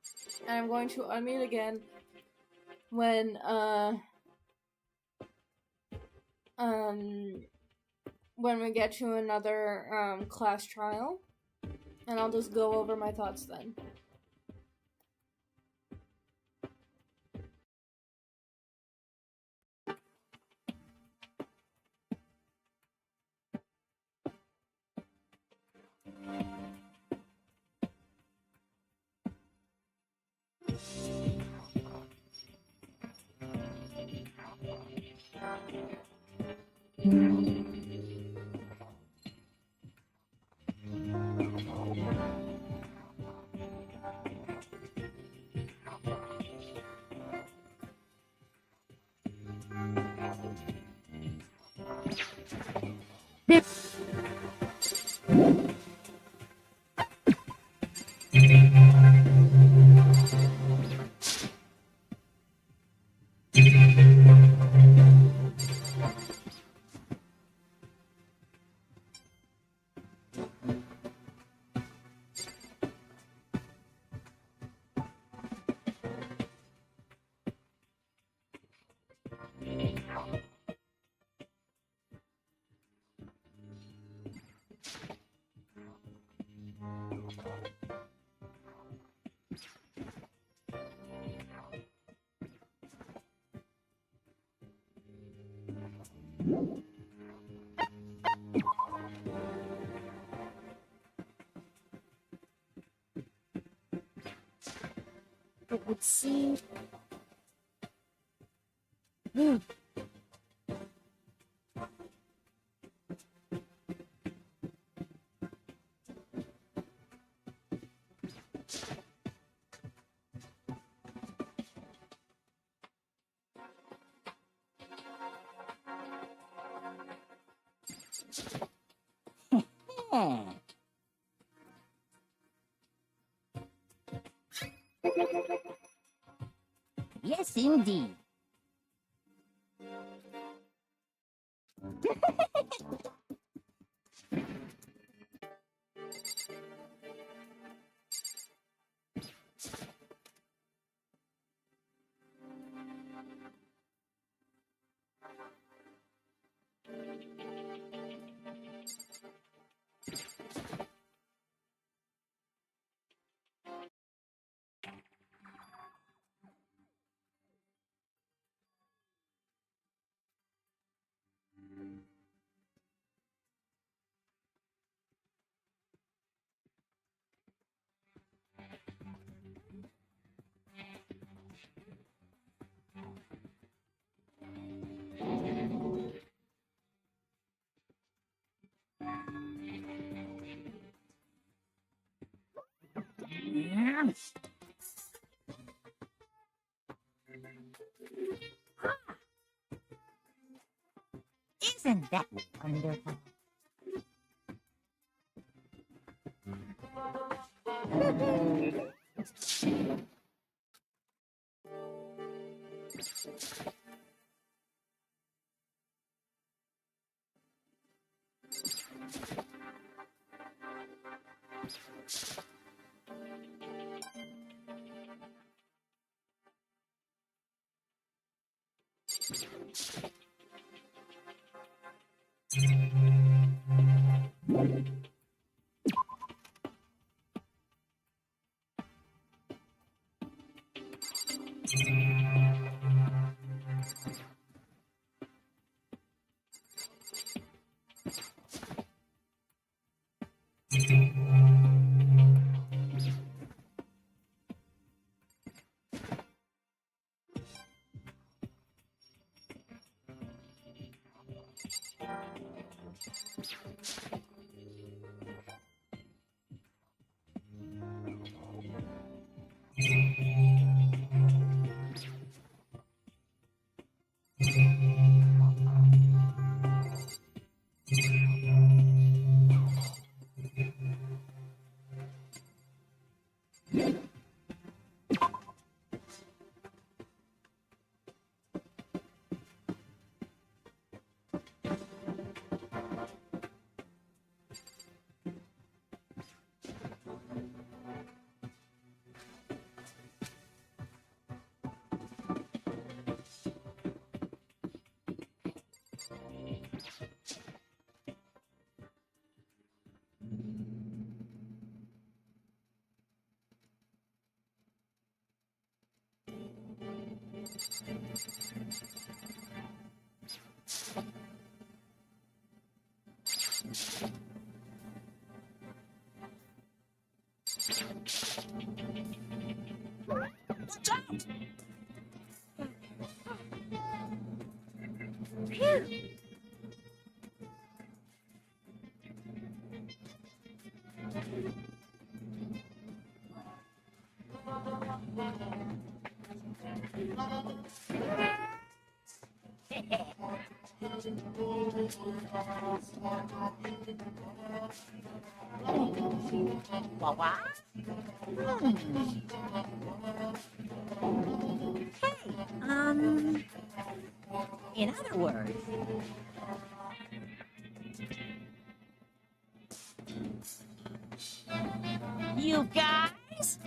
I'm going to unmute again when, when we get to another, class trial, and I'll just go over my thoughts then. It would seem. Yes, indeed. Isn't that wonderful? Watch out! Phew. What? Hey, in other words, you guys?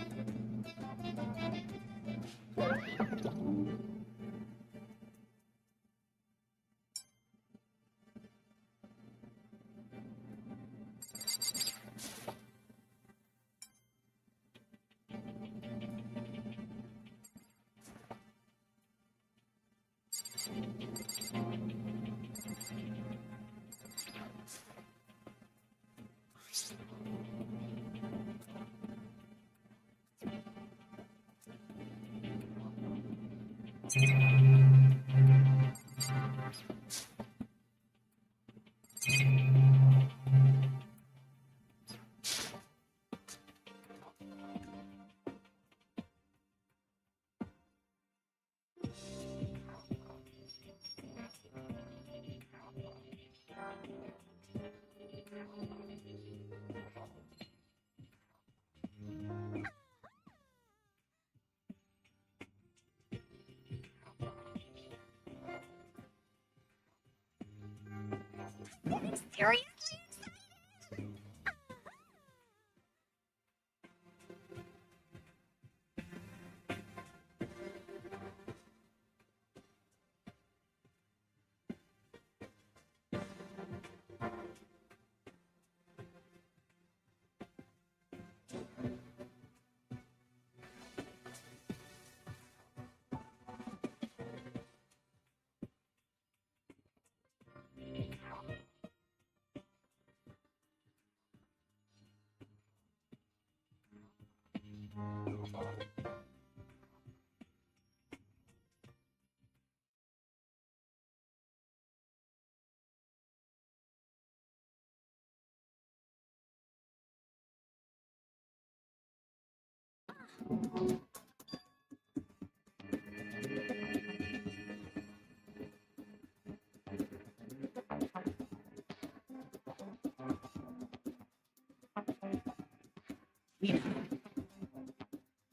seriously excited.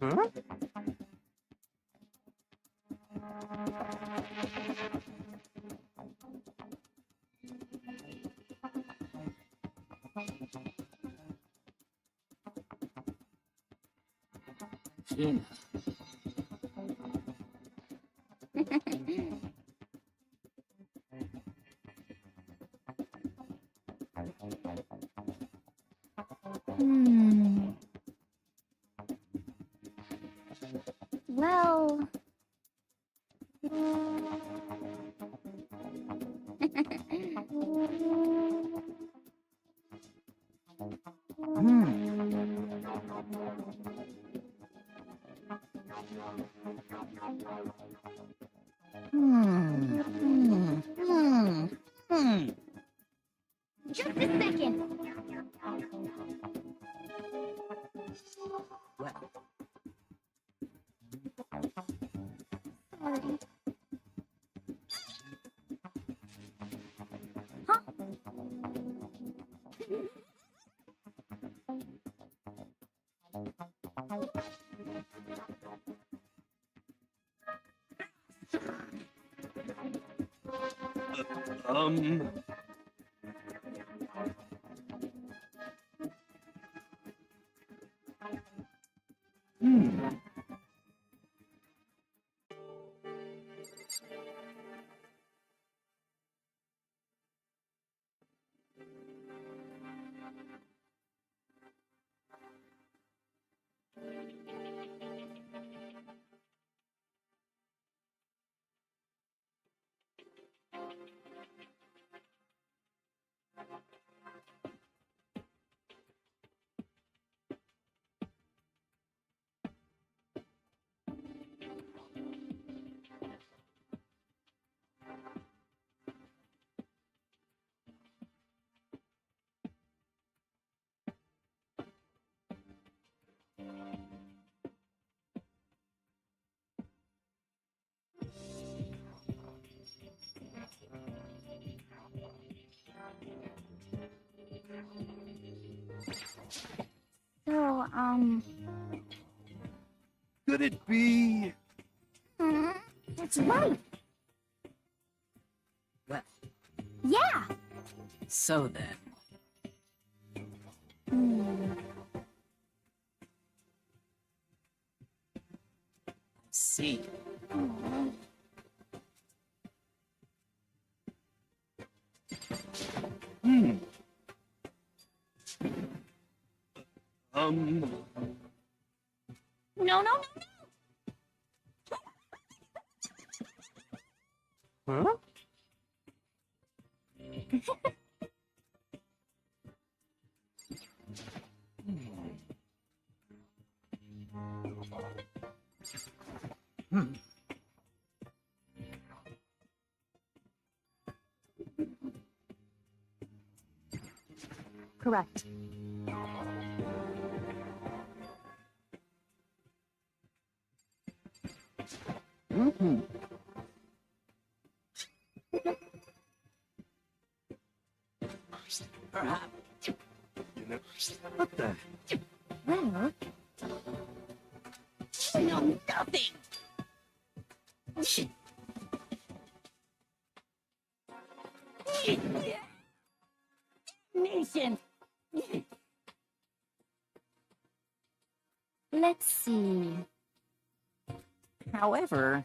Huh? Tina. Hmm. Well. Just a second. Well, Sorry. Um... So, Could it be? That's right. well, Yeah. so then. I see. No, no, no. Huh? Correct. Perhaps. What the? Well, No, nothing. Nation! Let's see. However,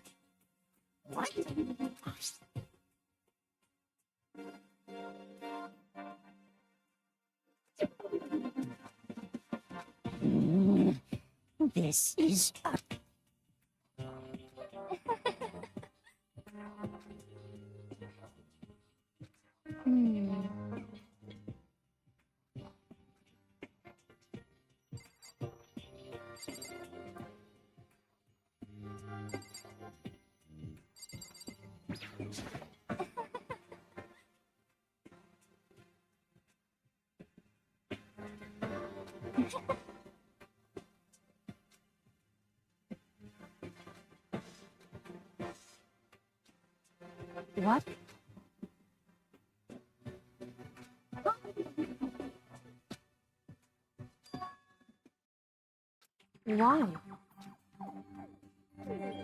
what? This is What? Why?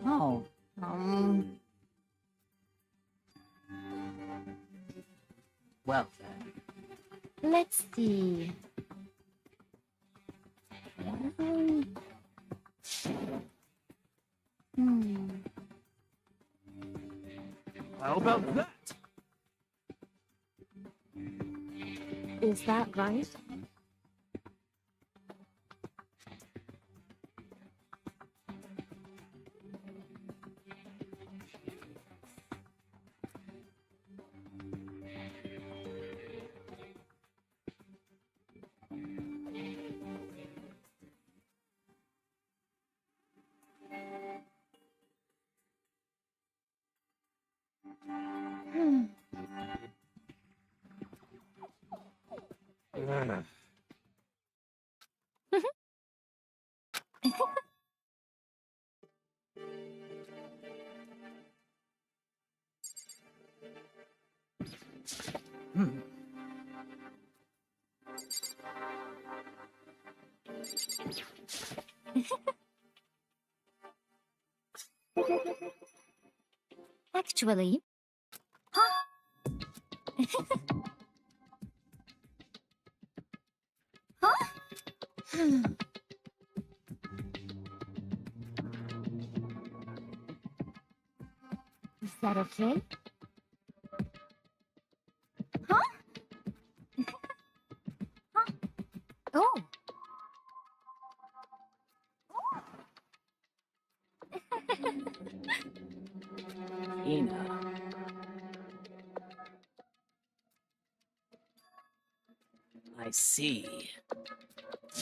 oh, well, Let's see. Hmm. How about that? Is that right? Hmm. Actually, huh? Huh? Is that okay? Huh? Huh? Oh. Ina. I see.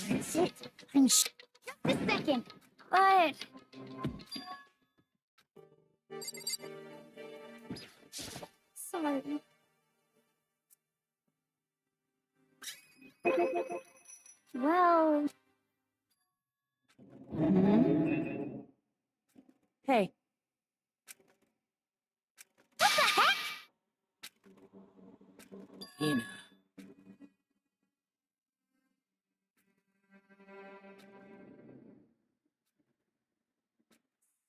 That's it. I'm just a second. But sorry. Well, Hey, Ina.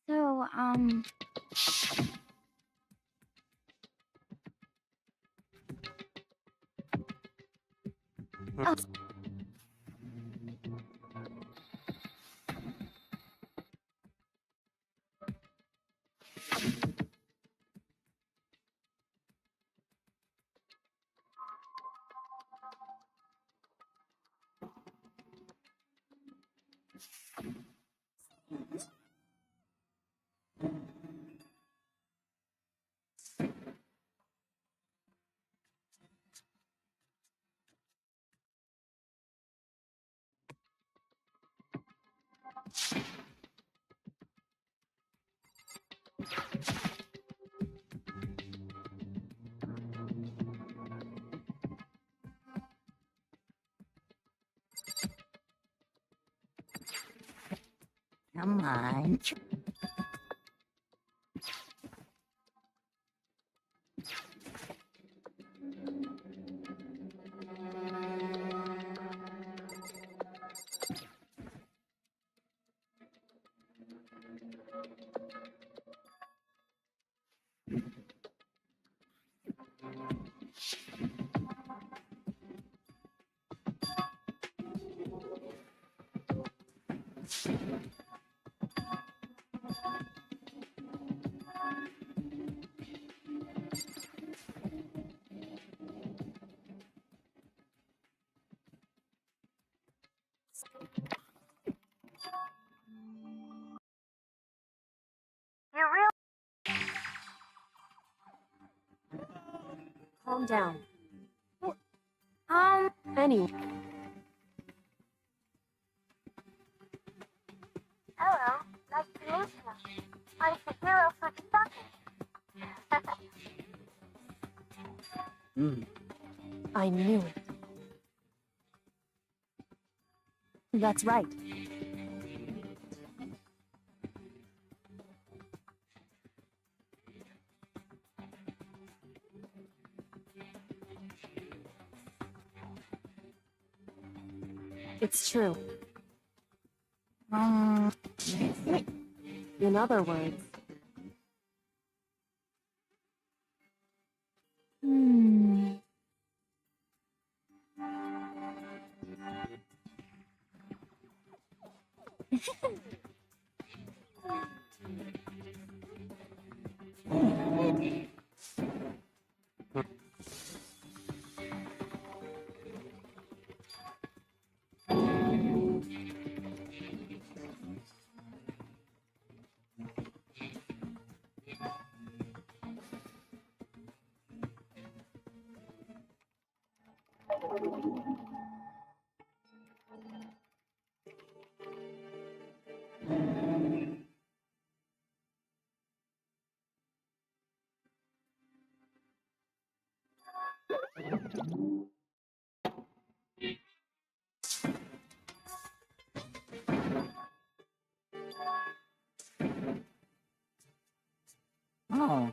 so come on. calm down. Anyway. Hello, nice to meet you. I'm the hero for the I knew it. That's right. It's true. In other words, Oh.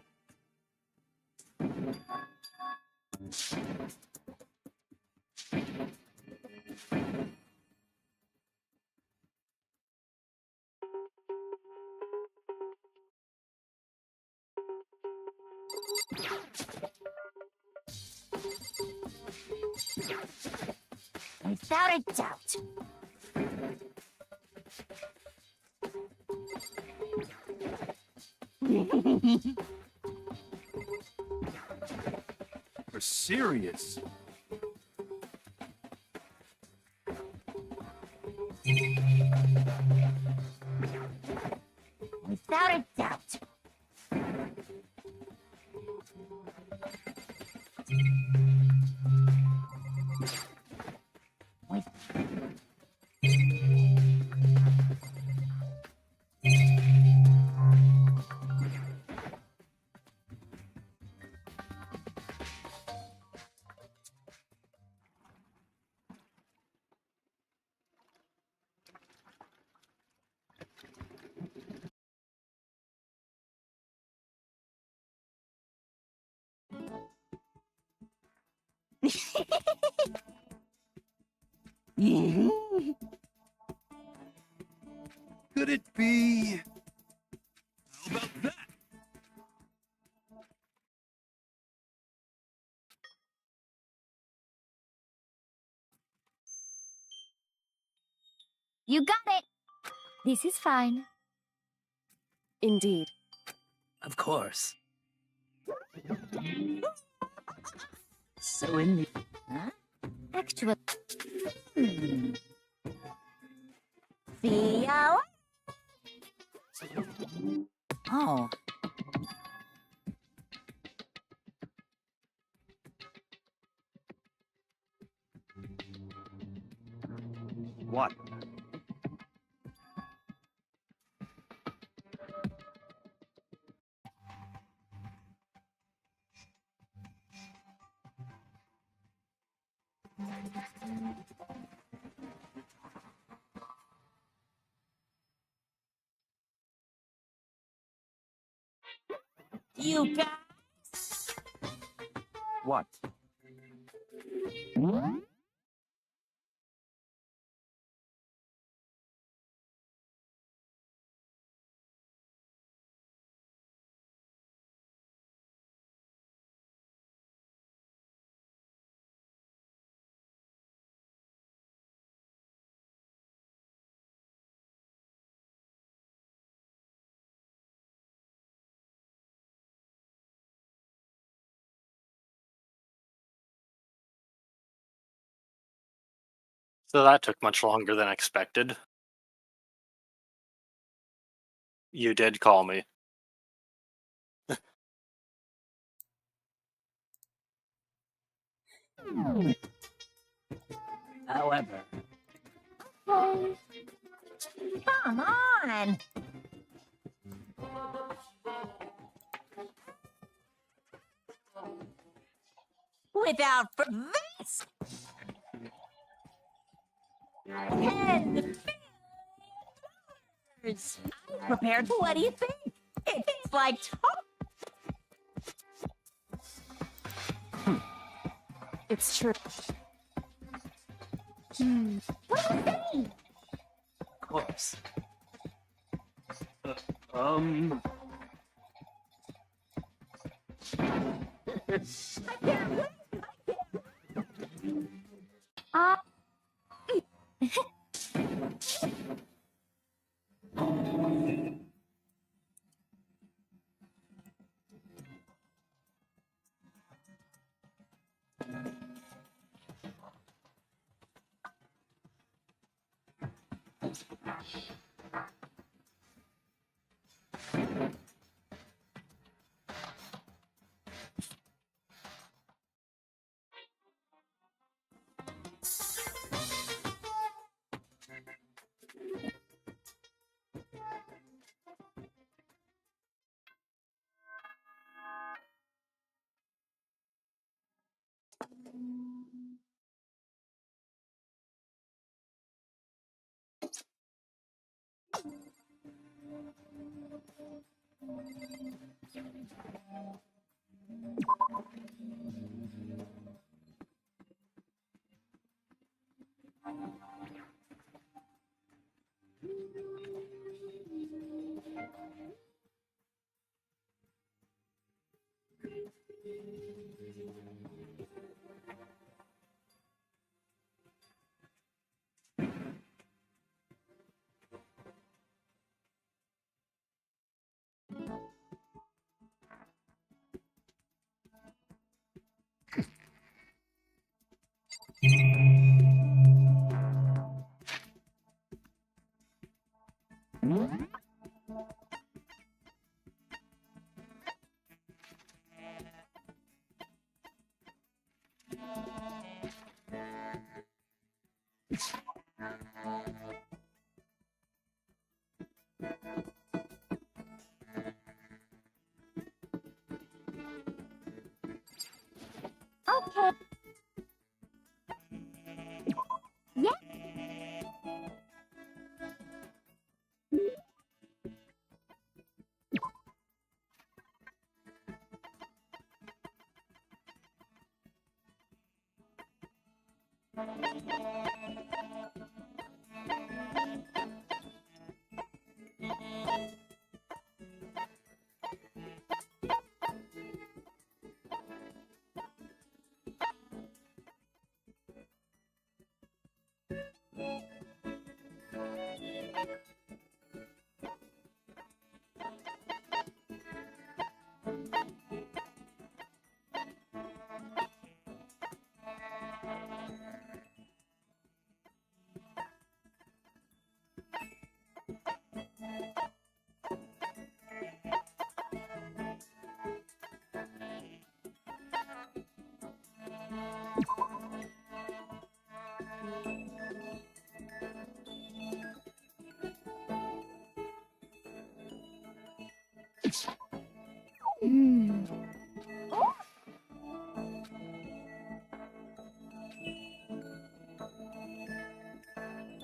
Without a doubt. You're serious. Without a doubt. Could it be? How about that? You got it. This is fine. indeed. Of course. So in the... Huh? Actually, Theo? Oh. What? You got... What? So that took much longer than expected. You did call me. However, Come on! Without this! $10 bills! I'm prepared. What do you think? It's like It's true. What do you think? Of course. Okay. Yeah.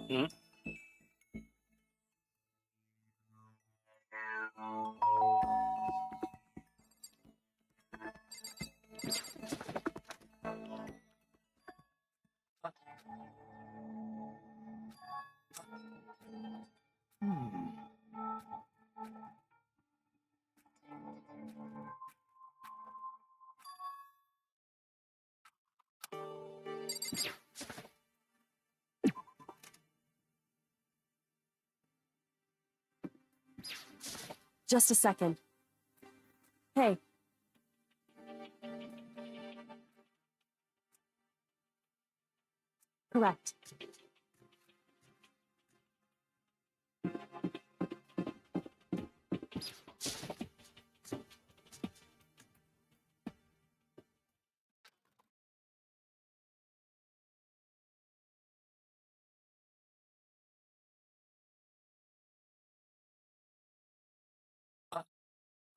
Hmm? Just a second. Hey. Correct.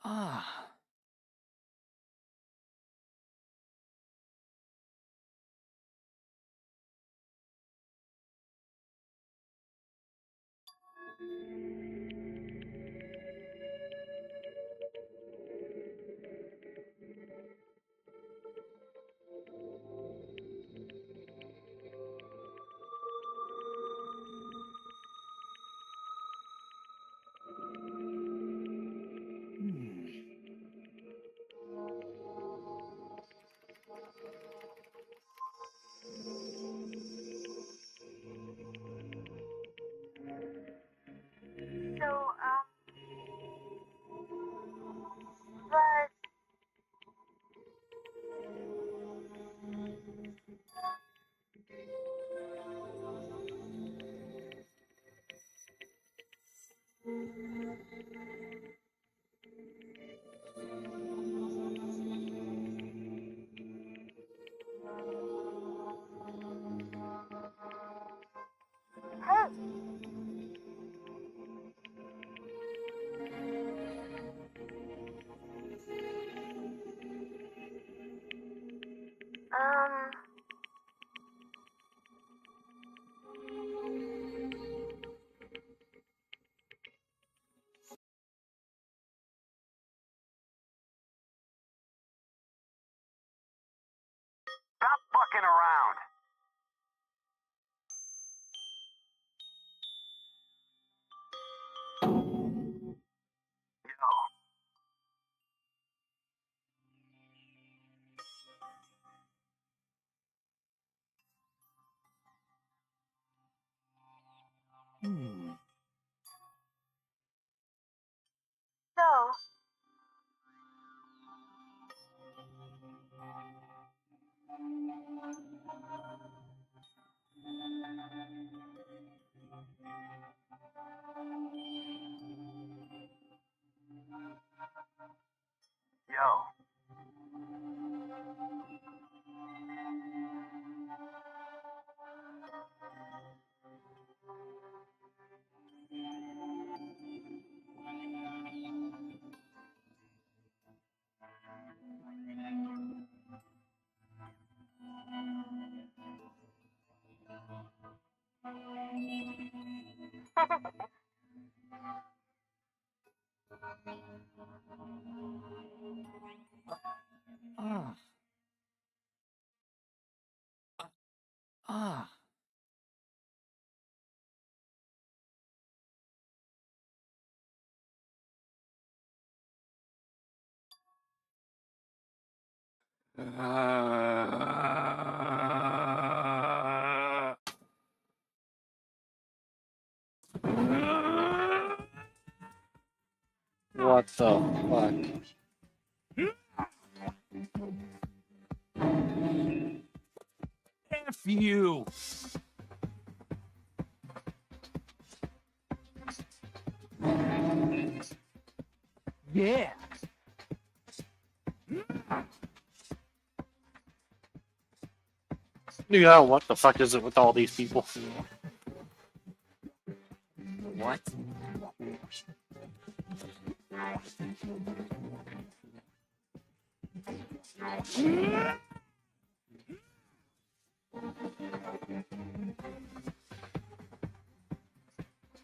Ah. Stop fucking around. Ah. Ah. What the fuck? F you! Yeah! Yeah, what the fuck is it with all these people? What?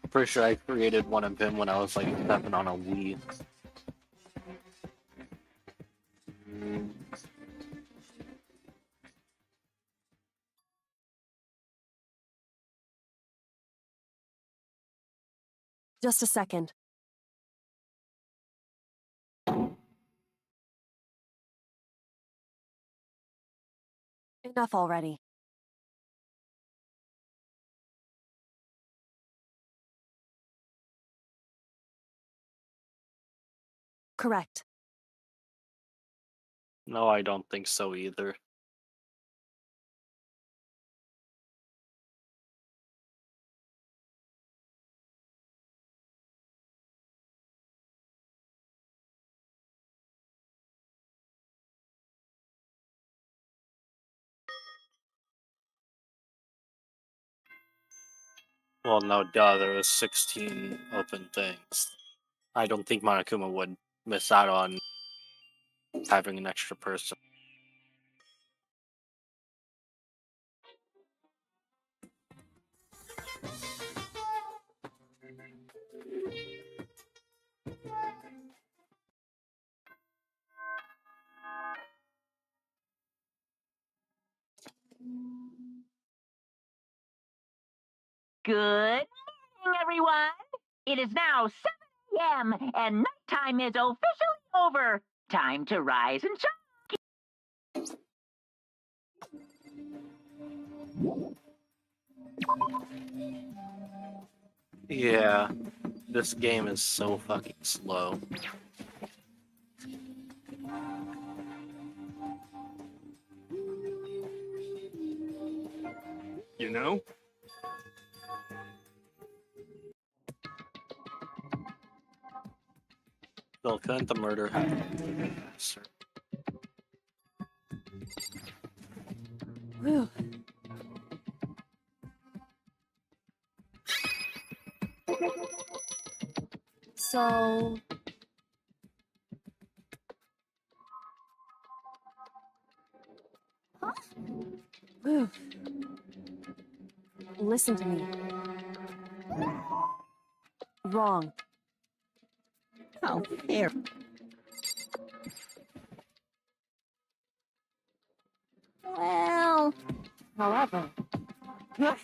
Pretty sure I created one of him when I was like stepping on a Wii. Just a second. Enough already. Correct. No, I don't think so either. Well, no, duh, there was 16 open things. I don't think Monokuma would miss out on having an extra person. Good morning, everyone. It is now 7 a.m. and nighttime is officially over. Time to rise and shine. Yeah, this game is so fucking slow. You know? Still, couldn't the murder happen faster? Whew. So... Whew. Listen to me. Wrong. How fair. Well, However, well,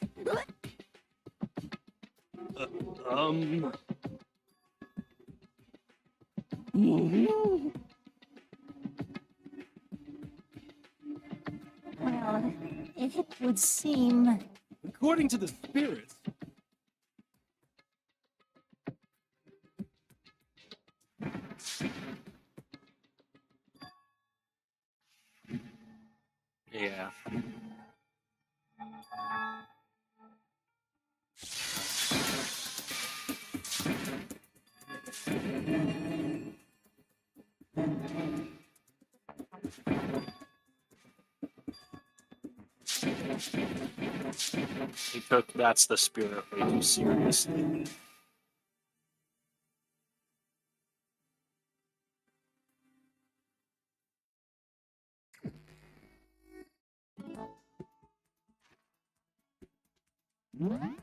it would seem. According to the spirits, Yeah. He took That's the Spirit way too seriously. Okay.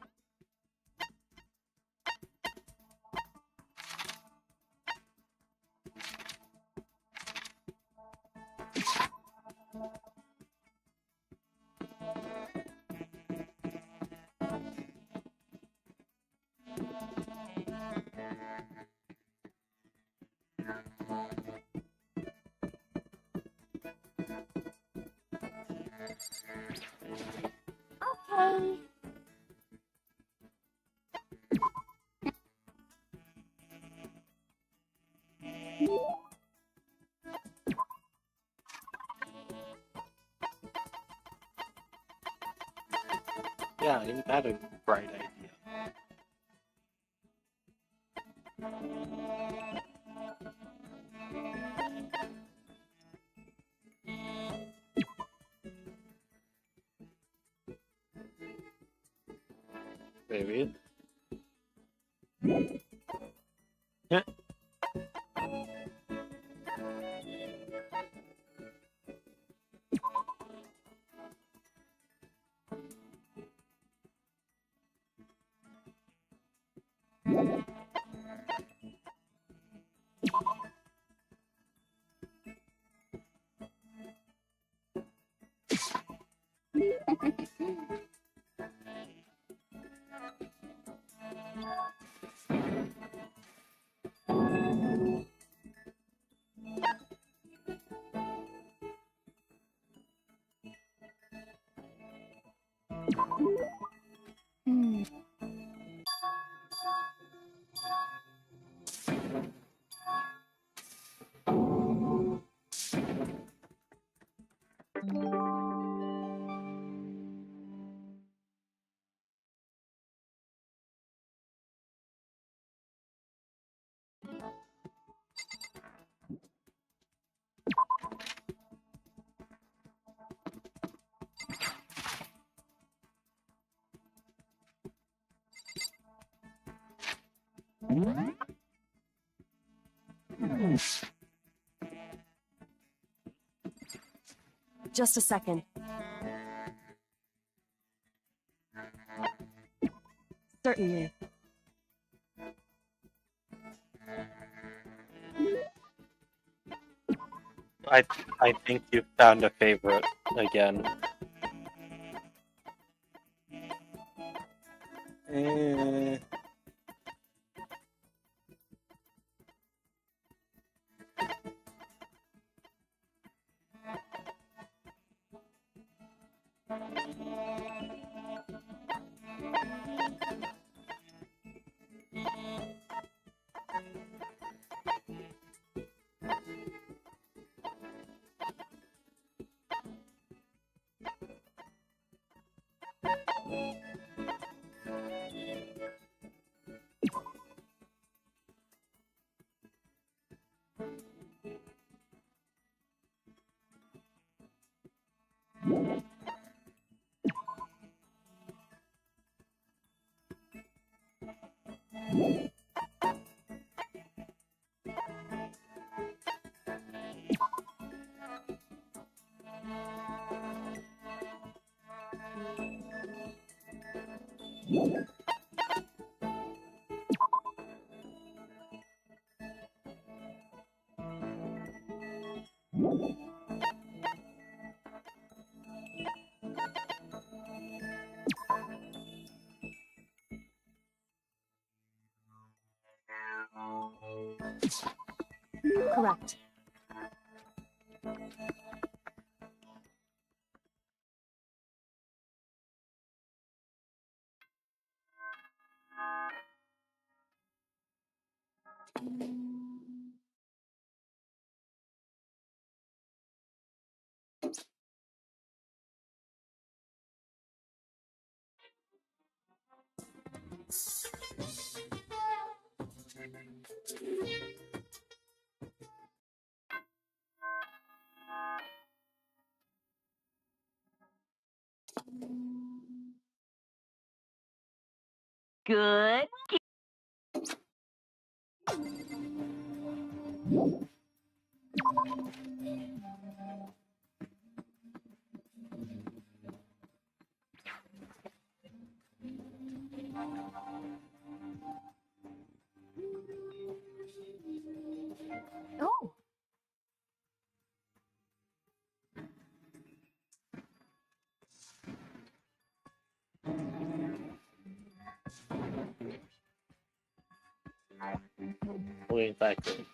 Yeah, ain't that a bright idea? Maybe. Yeah. Hmm. Just a second. Certainly. I think you found a favorite again. Correct. Good. Oh. Way back then.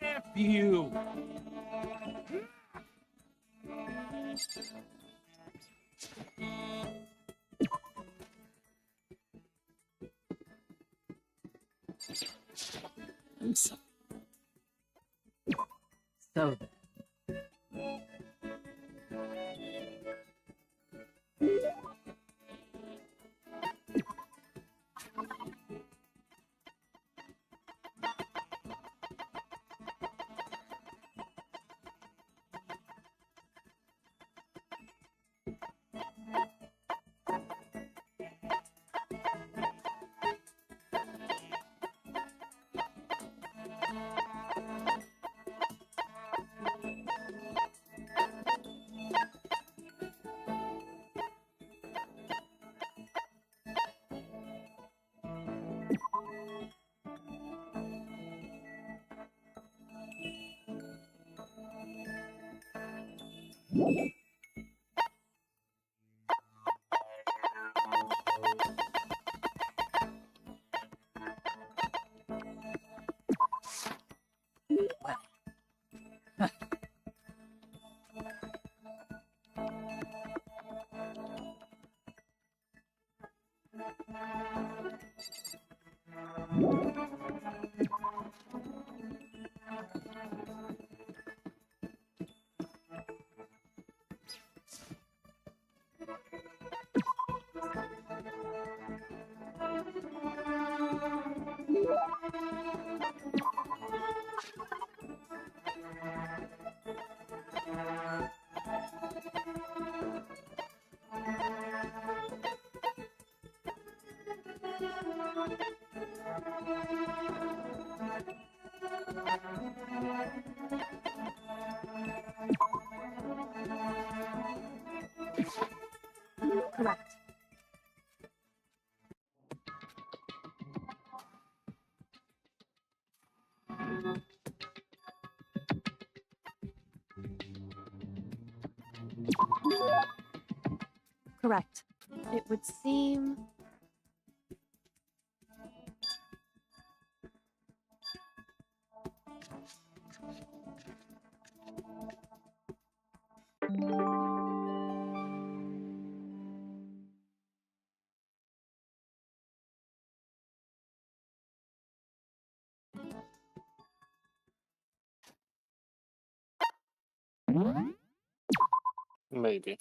F you! So then. Correct. Correct. It would seem... Maybe.